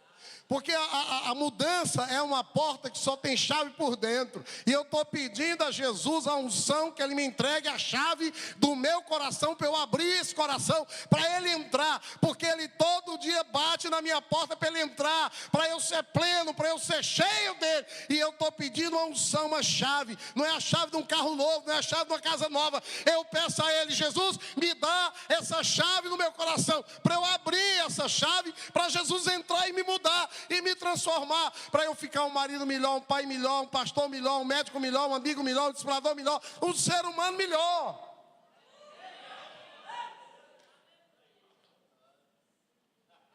Porque a mudança é uma porta que só tem chave por dentro. E eu estou pedindo a Jesus a unção, que Ele me entregue a chave do meu coração, para eu abrir esse coração, para Ele entrar. Porque Ele todo dia bate na minha porta para Ele entrar, para eu ser pleno, para eu ser cheio dEle. E eu estou pedindo a unção, uma chave. Não é a chave de um carro novo, não é a chave de uma casa nova. Eu peço a Ele: Jesus, me dá essa chave no meu coração, para eu abrir essa chave, para Jesus entrar e me mudar e me transformar, para eu ficar um marido melhor, um pai melhor, um pastor melhor, um médico melhor, um amigo melhor, um discipulador melhor, um ser humano melhor.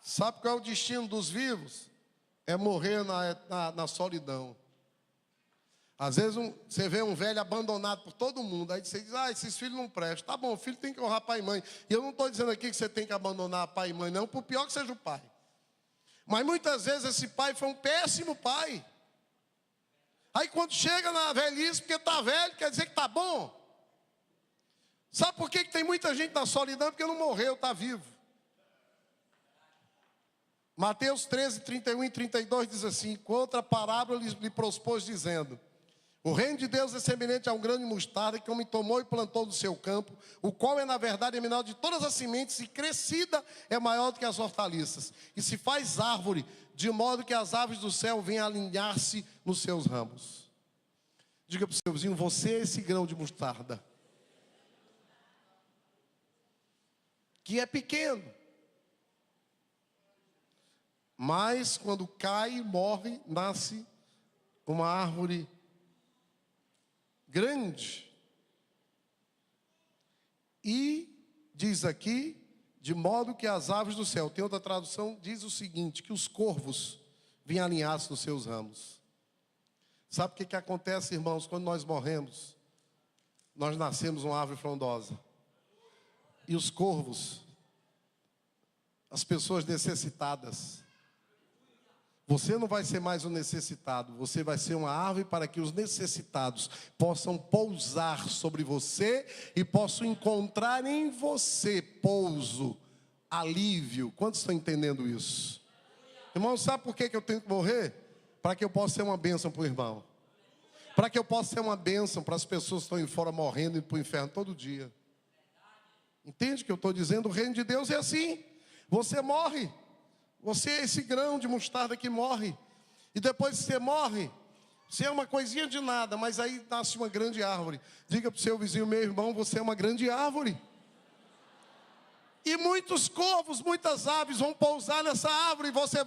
Sabe qual é o destino dos vivos? É morrer na solidão. Às vezes você vê um velho abandonado por todo mundo, aí você diz: esses filhos não prestam. Tá bom, o filho tem que honrar pai e mãe. E eu não estou dizendo aqui que você tem que abandonar pai e mãe, não, por pior que seja o pai. Mas muitas vezes esse pai foi um péssimo pai. Aí quando chega na velhice, porque está velho, quer dizer que está bom. Sabe por que tem muita gente na solidão? Porque não morreu, está vivo. Mateus 13, 31 e 32 diz assim: com outra parábola lhe propôs dizendo: o reino de Deus é semelhante a um grão de mostarda que o homem tomou e plantou no seu campo, o qual é na verdade a menor de todas as sementes, e crescida é maior do que as hortaliças, e se faz árvore, de modo que as aves do céu venham alinhar-se nos seus ramos. Diga para o seu vizinho: você é esse grão de mostarda, que é pequeno, mas quando cai e morre, nasce uma árvore grande. E diz aqui: de modo que as aves do céu. Tem outra tradução, diz o seguinte: que os corvos vêm alinhar-se nos seus ramos. Sabe o que acontece, irmãos, quando nós morremos? Nós nascemos uma árvore frondosa. E os corvos, as pessoas necessitadas, você não vai ser mais um necessitado, você vai ser uma árvore para que os necessitados possam pousar sobre você e possam encontrar em você pouso, alívio. Quantos estão entendendo isso? Irmão, sabe por que eu tenho que morrer? Para que eu possa ser uma bênção para o irmão. Para que eu possa ser uma bênção para as pessoas que estão aí fora morrendo e para o inferno todo dia. Entende o que eu estou dizendo? O reino de Deus é assim. Você morre. Você é esse grão de mostarda que morre. E depois que você morre, você é uma coisinha de nada, mas aí nasce uma grande árvore. Diga para o seu vizinho: meu irmão, você é uma grande árvore. E muitos corvos, muitas aves vão pousar nessa árvore. Você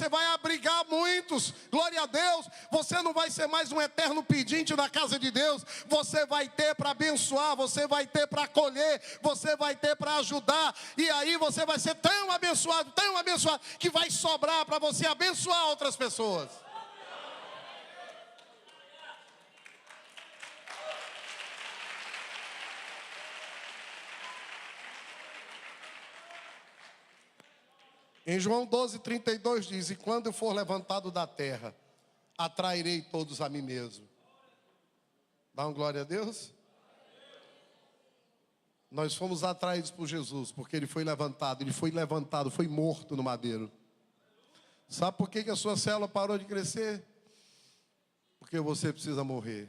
vai abrigar muitos. Glória a Deus. Você não vai ser mais um eterno pedinte na casa de Deus. Você vai ter para abençoar, você vai ter para acolher, você vai ter para ajudar. E aí você vai ser tão abençoado, que vai sobrar para você abençoar outras pessoas. Em João 12, 32 diz: e quando eu for levantado da terra, atrairei todos a mim mesmo. Dá uma glória a Deus? Nós fomos atraídos por Jesus, porque Ele foi levantado, foi morto no madeiro. Sabe por que a sua célula parou de crescer? Porque você precisa morrer.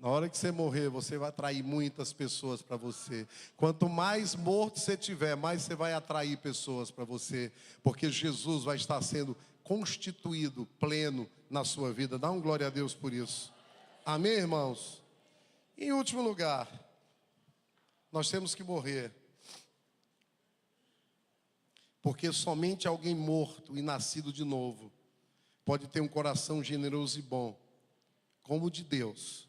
Na hora que você morrer, você vai atrair muitas pessoas para você. Quanto mais morto você tiver, mais você vai atrair pessoas para você. Porque Jesus vai estar sendo constituído, pleno na sua vida. Dá um glória a Deus por isso. Amém, irmãos? Em último lugar, nós temos que morrer. Porque somente alguém morto e nascido de novo pode ter um coração generoso e bom, como o de Deus,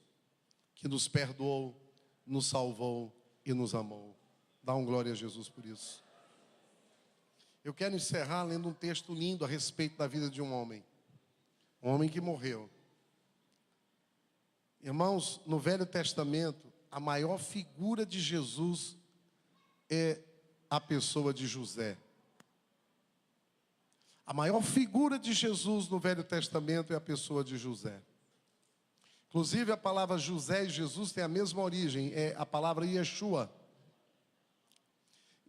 que nos perdoou, nos salvou e nos amou. Dá um glória a Jesus por isso. Eu quero encerrar lendo um texto lindo a respeito da vida de um homem que morreu. Irmãos, no Velho Testamento, a maior figura de Jesus é a pessoa de José. A maior figura de Jesus no Velho Testamento é a pessoa de José. Inclusive a palavra José e Jesus tem a mesma origem, é a palavra Yeshua.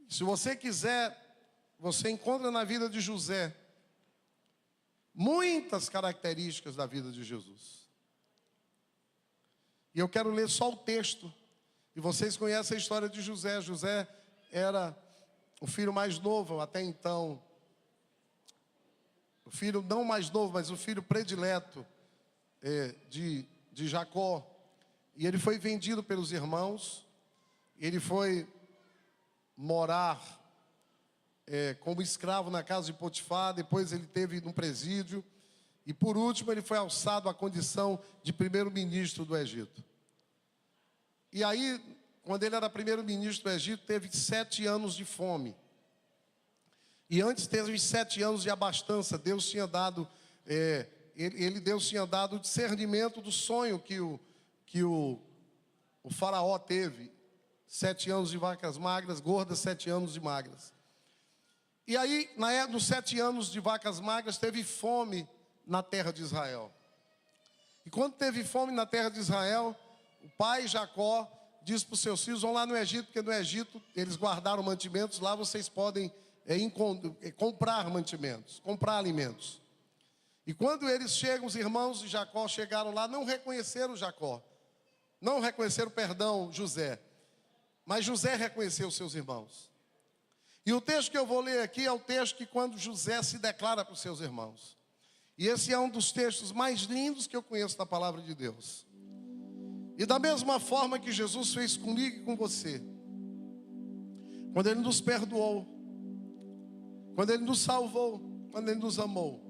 Se você quiser, você encontra na vida de José muitas características da vida de Jesus. E eu quero ler só o texto. E vocês conhecem a história de José. José era o filho mais novo até então. O filho não mais novo, mas o filho predileto de Jacó. E ele foi vendido pelos irmãos. Ele foi morar como escravo na casa de Potifar. Depois ele teve num presídio. E por último ele foi alçado à condição de primeiro-ministro do Egito. E aí, quando ele era primeiro-ministro do Egito, teve 7 anos de fome. E antes teve 7 anos de abastança. Deus tinha dado, Deus tinha dado discernimento do sonho que o faraó teve. 7 anos de vacas magras, gordas, 7 anos de magras. E aí, nos 7 anos de vacas magras, teve fome na terra de Israel. E quando teve fome na terra de Israel, o pai Jacó disse para os seus filhos: vão lá no Egito, porque no Egito eles guardaram mantimentos, lá vocês podem comprar mantimentos, comprar alimentos. E quando eles chegam, os irmãos de Jacó chegaram lá, não reconheceram Jacó, não reconheceram, José, mas José reconheceu seus irmãos. E o texto que eu vou ler aqui é o texto que quando José se declara para os seus irmãos. E esse é um dos textos mais lindos que eu conheço da palavra de Deus. E da mesma forma que Jesus fez comigo e com você, quando Ele nos perdoou, quando Ele nos salvou, quando Ele nos amou,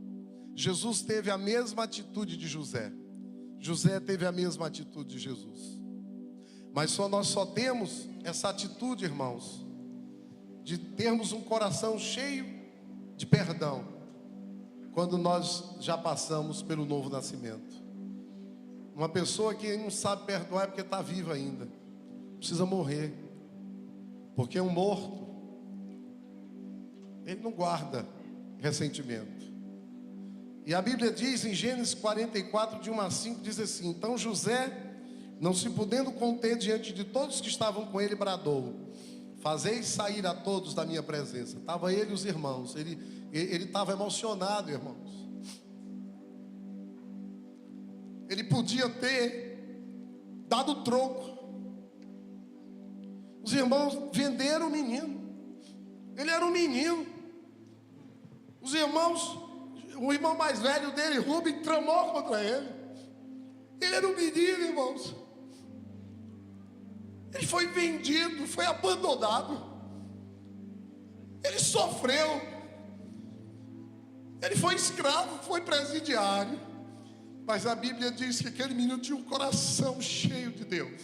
Jesus teve a mesma atitude de José. José teve a mesma atitude de Jesus. Mas nós só temos essa atitude, irmãos, de termos um coração cheio de perdão, quando nós já passamos pelo novo nascimento. Uma pessoa que não sabe perdoar é porque está viva ainda. Precisa morrer. Porque um morto, ele não guarda ressentimento. E a Bíblia diz em Gênesis 44, de 1 a 5, diz assim: então José, não se podendo conter diante de todos que estavam com ele, bradou: fazeis sair a todos da minha presença. Estava ele e os irmãos. Ele estava emocionado, irmãos. Ele podia ter dado troco. Os irmãos venderam o menino. Ele era um menino. Os irmãos, o irmão mais velho dele, Rubem, tramou contra ele. Ele era um menino, irmãos. Ele foi vendido, foi abandonado. Ele sofreu. Ele foi escravo, foi presidiário. Mas a Bíblia diz que aquele menino tinha um coração cheio de Deus.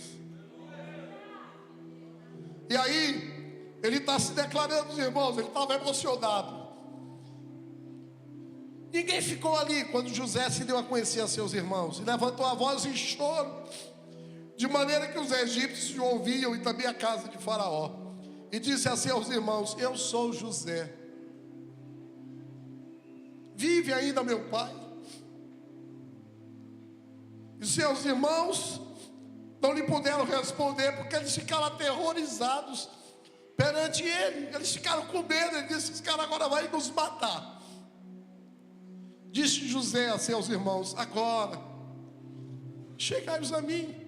E aí, ele está se declarando, irmãos, ele estava emocionado. Ninguém ficou ali quando José se deu a conhecer a seus irmãos. E levantou a voz em choro, de maneira que os egípcios ouviam, e também a casa de Faraó. E disse a seus irmãos: eu sou José. Vive ainda meu pai? E seus irmãos não lhe puderam responder, porque eles ficaram aterrorizados perante ele. Eles ficaram com medo. Ele disse: esse cara agora vai nos matar. Disse José a seus irmãos: agora chegai-vos a mim.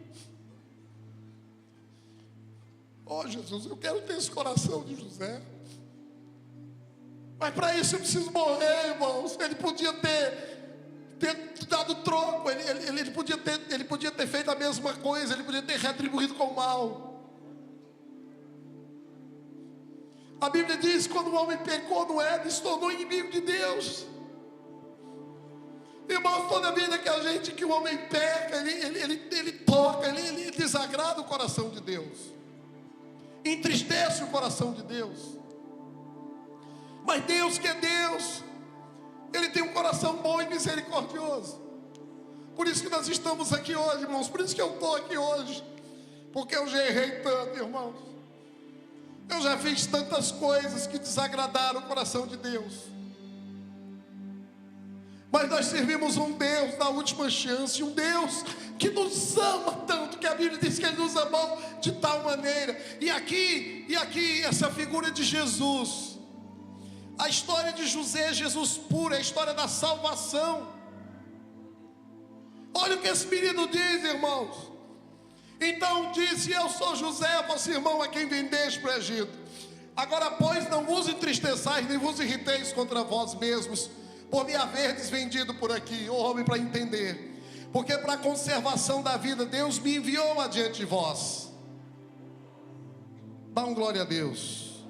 Oh Jesus, eu quero ter esse coração de José. Mas para isso eu preciso morrer, irmãos. Ele podia ter dado troco. Ele podia ter feito a mesma coisa. Ele podia ter retribuído com o mal. A Bíblia diz que quando o homem pecou no Éden, se tornou inimigo de Deus. Irmãos, toda vida que o homem peca, ele toca, ele desagrada o coração de Deus, entristece o coração de Deus. Mas Deus, que é Deus, Ele tem um coração bom e misericordioso. Por isso que nós estamos aqui hoje, irmãos. Por isso que eu estou aqui hoje. Porque eu já errei tanto, irmãos. Eu já fiz tantas coisas que desagradaram o coração de Deus. Mas nós servimos um Deus da última chance, um Deus que nos ama tanto, que a Bíblia diz que Ele nos amou de tal maneira. E aqui essa figura de Jesus, a história de José, Jesus puro, é a história da salvação. Olha o que esse menino diz, irmãos. Então disse: eu sou José, vosso irmão, a quem vendeste para o Egito. Agora, pois, não vos entristeçais, nem vos irriteis contra vós mesmos, por me haverdes vendido por aqui. Homem, para entender. Porque para a conservação da vida, Deus me enviou adiante de vós. Dá um glória a Deus.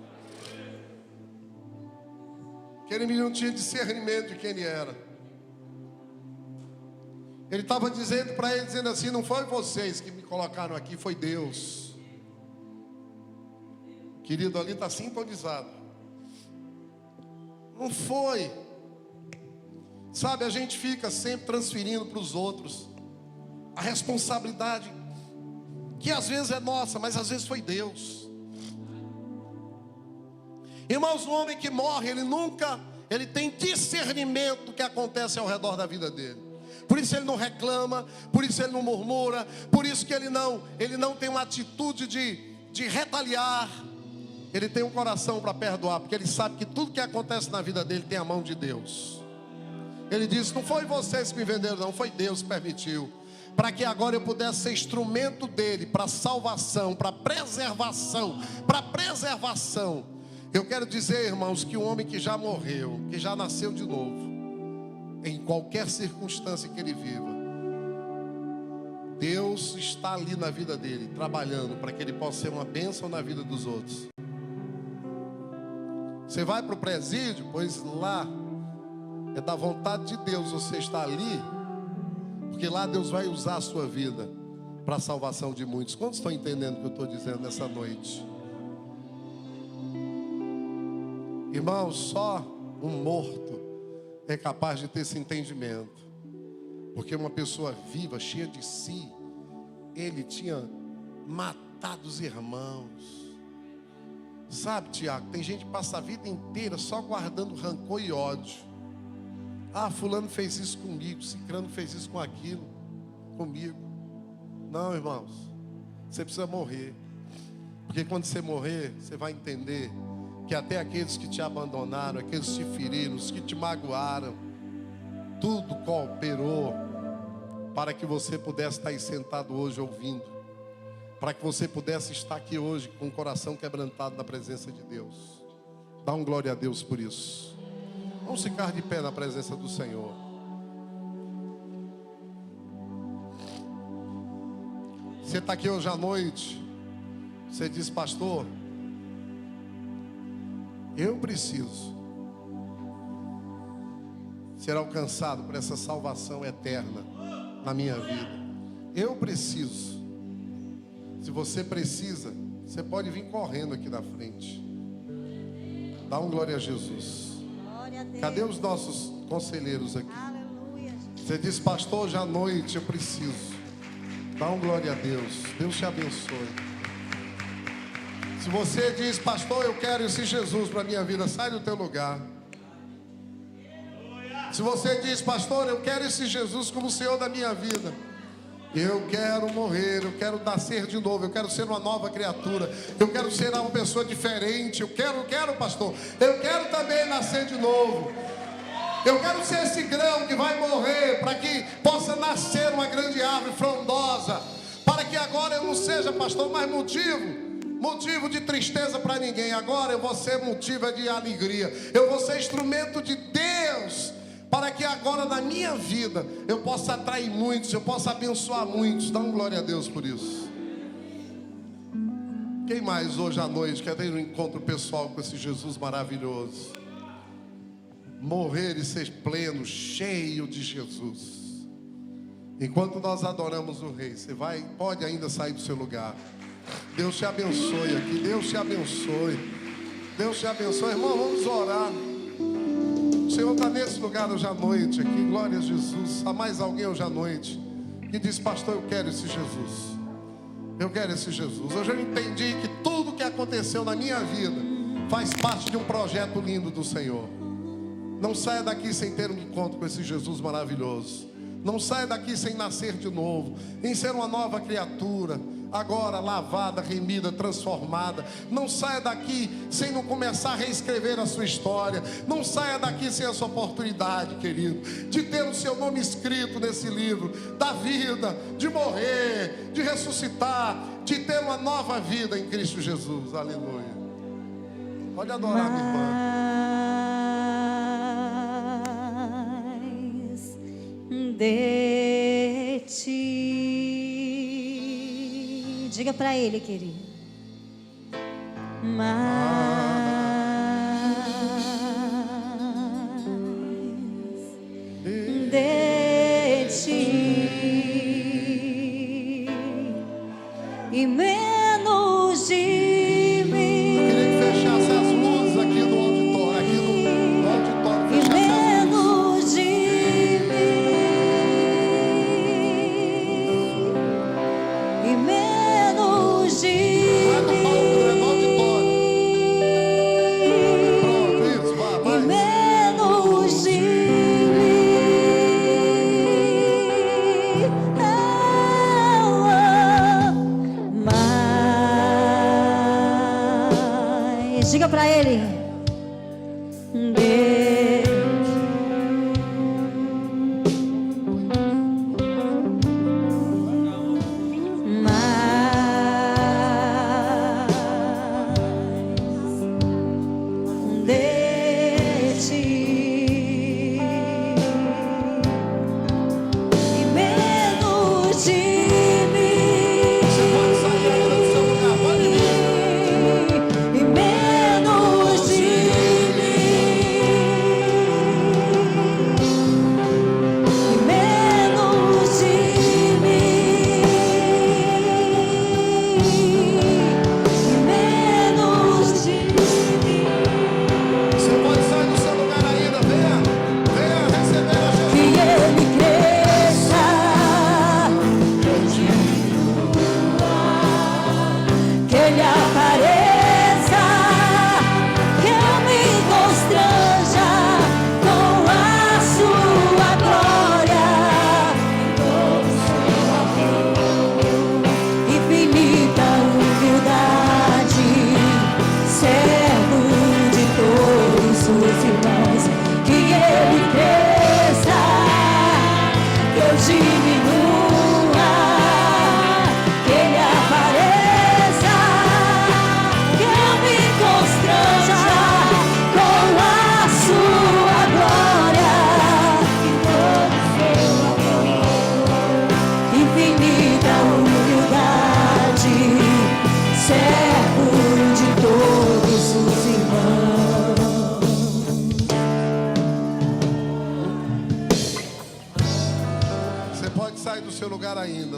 Aquele menino tinha discernimento de quem ele era. Ele estava dizendo para ele, dizendo assim: não foi vocês que me colocaram aqui, foi Deus. Querido, ali está sintonizado. Não foi. Sabe, a gente fica sempre transferindo para os outros a responsabilidade, que às vezes é nossa, mas às vezes foi Deus. Irmãos, o homem que morre, ele tem discernimento do que acontece ao redor da vida dele. Por isso ele não reclama, por isso ele não murmura, por isso que ele não tem uma atitude de retaliar. Ele tem um coração para perdoar, porque ele sabe que tudo que acontece na vida dele tem a mão de Deus. Ele disse: não foi vocês que me venderam, não, foi Deus que permitiu, para que agora eu pudesse ser instrumento dele para salvação, para preservação. Eu quero dizer, irmãos, que um homem que já morreu, que já nasceu de novo, em qualquer circunstância que ele viva, Deus está ali na vida dele, trabalhando para que ele possa ser uma bênção na vida dos outros. Você vai para o presídio, pois lá é da vontade de Deus você estar ali, porque lá Deus vai usar a sua vida para a salvação de muitos. Quantos estão entendendo o que eu estou dizendo nessa noite? Irmãos, só um morto é capaz de ter esse entendimento, porque uma pessoa viva, cheia de si, ele tinha matado os irmãos. Sabe, Tiago, tem gente que passa a vida inteira só guardando rancor e ódio. Ah, fulano fez isso comigo, cicrano fez isso com aquilo comigo. Não, irmãos, você precisa morrer, porque quando você morrer, você vai entender que até aqueles que te abandonaram, aqueles que te feriram, os que te magoaram, tudo cooperou para que você pudesse estar aí sentado hoje ouvindo, para que você pudesse estar aqui hoje com o coração quebrantado na presença de Deus. Dá um glória a Deus por isso. Vamos ficar de pé na presença do Senhor. Você está aqui hoje à noite, você diz: pastor, eu preciso ser alcançado por essa salvação eterna na minha vida. Eu preciso. Se você precisa, você pode vir correndo aqui na frente. Dá um glória a Jesus. Glória a Deus. Cadê os nossos conselheiros aqui? Aleluia. Você diz: pastor, hoje à noite eu preciso. Dá um glória a Deus. Deus te abençoe. Se você diz: pastor, eu quero esse Jesus para a minha vida, sai do teu lugar. Se você diz: pastor, eu quero esse Jesus como o Senhor da minha vida, eu quero morrer, eu quero nascer de novo, eu quero ser uma nova criatura, eu quero ser uma pessoa diferente, eu quero, pastor, eu quero também nascer de novo. Eu quero ser esse grão que vai morrer, para que possa nascer uma grande árvore frondosa, para que agora eu não seja, pastor, mais motivo de tristeza para ninguém. Agora eu vou ser motivo de alegria, eu vou ser instrumento de Deus, para que agora na minha vida eu possa atrair muitos, eu possa abençoar muitos. Dá um glória a Deus por isso. Quem mais hoje à noite quer ter um encontro pessoal com esse Jesus maravilhoso? Morrer e ser pleno, cheio de Jesus. Enquanto nós adoramos o Rei, você pode ainda sair do seu lugar. Deus te abençoe aqui, Deus te abençoe. Deus te abençoe, irmão, vamos orar. O Senhor está nesse lugar hoje à noite aqui, glória a Jesus. Há mais alguém hoje à noite que diz: pastor, eu quero esse Jesus. Eu quero esse Jesus. Hoje eu entendi que tudo que aconteceu na minha vida faz parte de um projeto lindo do Senhor. Não saia daqui sem ter um encontro com esse Jesus maravilhoso. Não saia daqui sem nascer de novo, em ser uma nova criatura, agora lavada, remida, transformada. Não saia daqui sem não começar a reescrever a sua história. Não saia daqui sem essa oportunidade, querido, de ter o seu nome escrito nesse livro da vida, de morrer, de ressuscitar, de ter uma nova vida em Cristo Jesus. Aleluia. Pode adorar, minha irmã. De ti, diga para ele, querido. Mais de ti e menos de mim. Eu queria que fechasse as luzes aqui no auditório, fechasse as luzes. Diga para ele.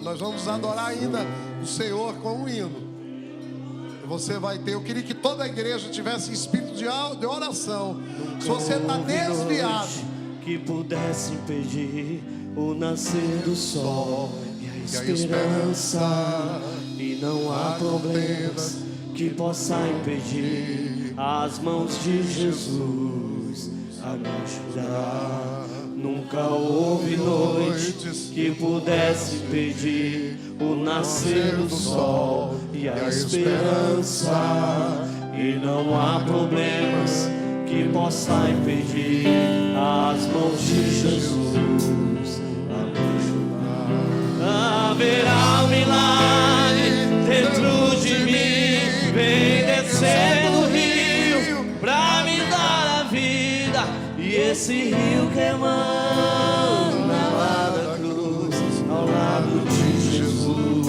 Nós vamos adorar ainda o Senhor com um hino. Você vai ter, eu queria que toda a igreja tivesse espírito de oração. Se você está desviado, que pudesse impedir o nascer do sol e a esperança, e não há problemas que possa impedir as mãos de Jesus a me ajudar. Nunca houve noites que pudesse impedir o nascer do sol e a esperança, e não há problemas que possa impedir as mãos de Jesus a me ajudar. Haverá um milagre dentro de mim, vem descer do rio pra me dar a vida, e esse rio que emana lá da cruz, ao lado de Jesus.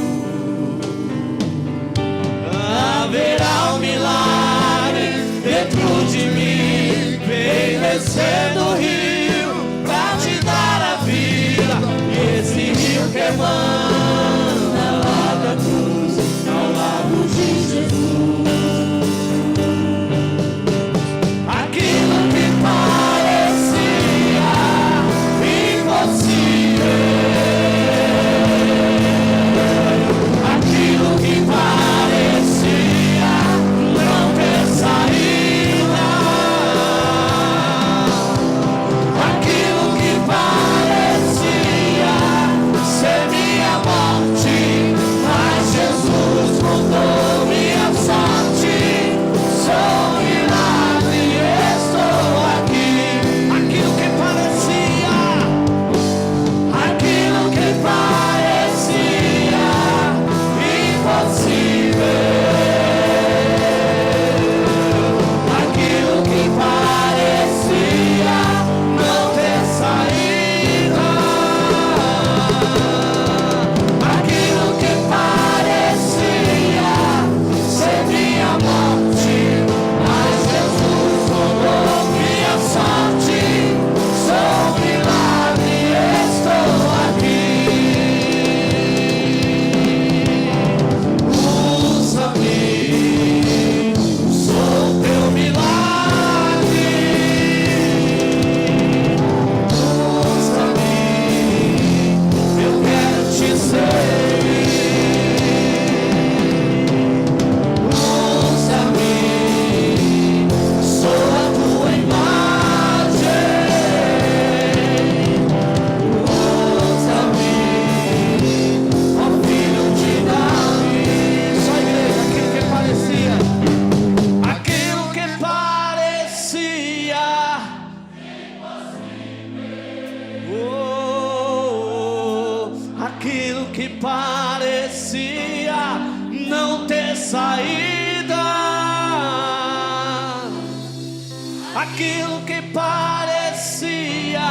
Haverá um milagre dentro de mim, vem descer do rio pra te dar a vida, e esse rio que emana lá da cruz, ao lado de Jesus. Aquilo que parecia impossível, aquilo que parecia não ter saída, parecia não ter saída, aquilo que parecia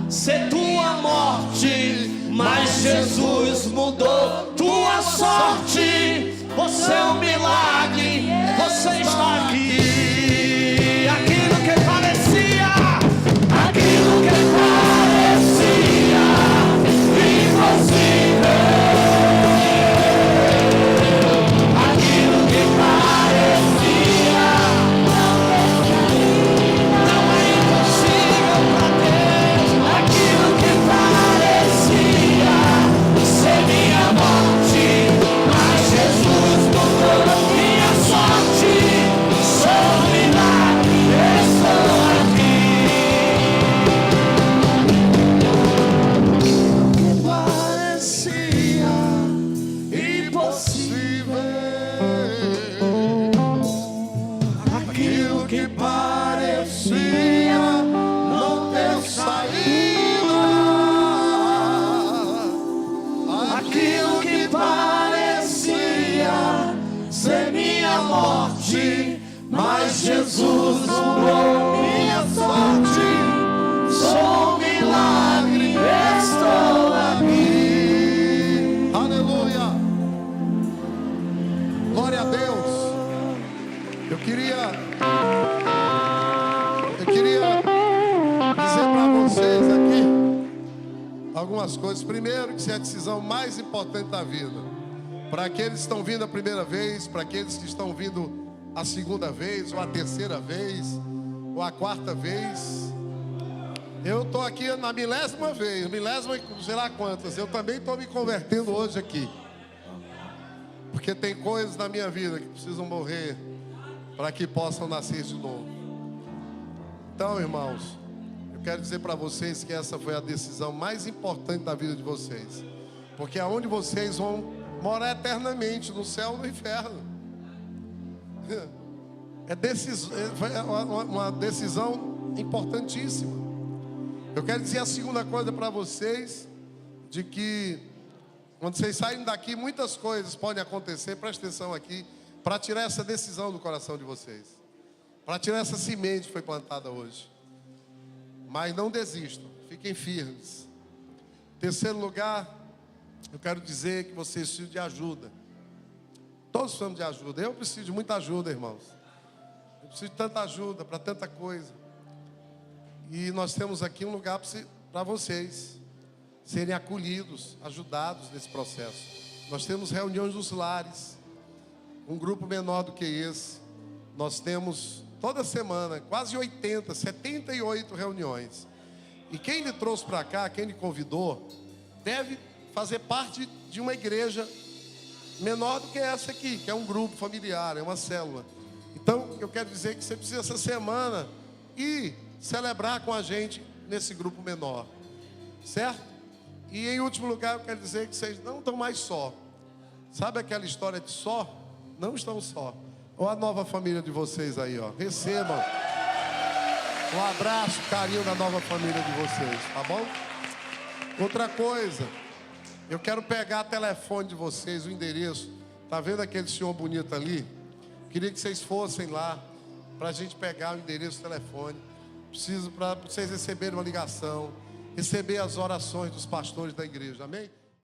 ser tua morte, mas Jesus mudou tua sorte. Você é um milagre, você está aqui. Aquilo que parecia impossível, aquilo que parecia não é impossível para Deus. Aquilo que parecia ser minha morte, mas Jesus mudou minha sorte. Sou um milagre, estou aqui. Aquilo que parecia não ter saída, Aquilo que parecia ser minha morte, mas Jesus mudou minha sorte. Sou um milagre, estou aqui. aleluia, glória a Deus. Eu queria dizer para vocês aqui algumas coisas. Primeiro, que isso é a decisão mais importante da vida. Para aqueles que estão vindo a primeira vez, para aqueles que estão vindo a segunda vez, ou a terceira vez, ou a quarta vez. Eu estou aqui na milésima vez, sei lá quantas. Eu também estou me convertendo hoje aqui, porque tem coisas na minha vida que precisam morrer para que possam nascer de novo. Então, irmãos, eu quero dizer para vocês que essa foi a decisão mais importante da vida de vocês, porque é onde vocês vão morar eternamente, no céu ou no inferno. Foi uma decisão importantíssima. Eu quero dizer a segunda coisa para vocês, de que quando vocês saírem daqui, muitas coisas podem acontecer. Presta atenção aqui, para tirar essa decisão do coração de vocês, para tirar essa semente que foi plantada hoje. Mas não desistam, fiquem firmes. Terceiro lugar, eu quero dizer que vocês precisam de ajuda. Todos precisamos de ajuda. Eu preciso de muita ajuda, irmãos. Eu preciso de tanta ajuda para tanta coisa. E nós temos aqui um lugar para vocês serem acolhidos, ajudados nesse processo. Nós temos reuniões nos lares, um grupo menor do que esse. Nós temos toda semana quase 78 reuniões. E quem lhe trouxe para cá, quem lhe convidou, deve fazer parte de uma igreja menor do que essa aqui, que é um grupo familiar, é uma célula. Então, eu quero dizer que você precisa essa semana ir celebrar com a gente nesse grupo menor, certo? E em último lugar, eu quero dizer que vocês não estão mais só. Sabe aquela história de só? Não estão só. Olha a nova família de vocês aí, ó. Recebam um abraço, carinho da nova família de vocês, tá bom? Outra coisa, eu quero pegar o telefone de vocês, o endereço. Tá vendo aquele senhor bonito ali? Queria que vocês fossem lá para a gente pegar o endereço do telefone. Preciso para vocês receberem uma ligação, receber as orações dos pastores da igreja, amém?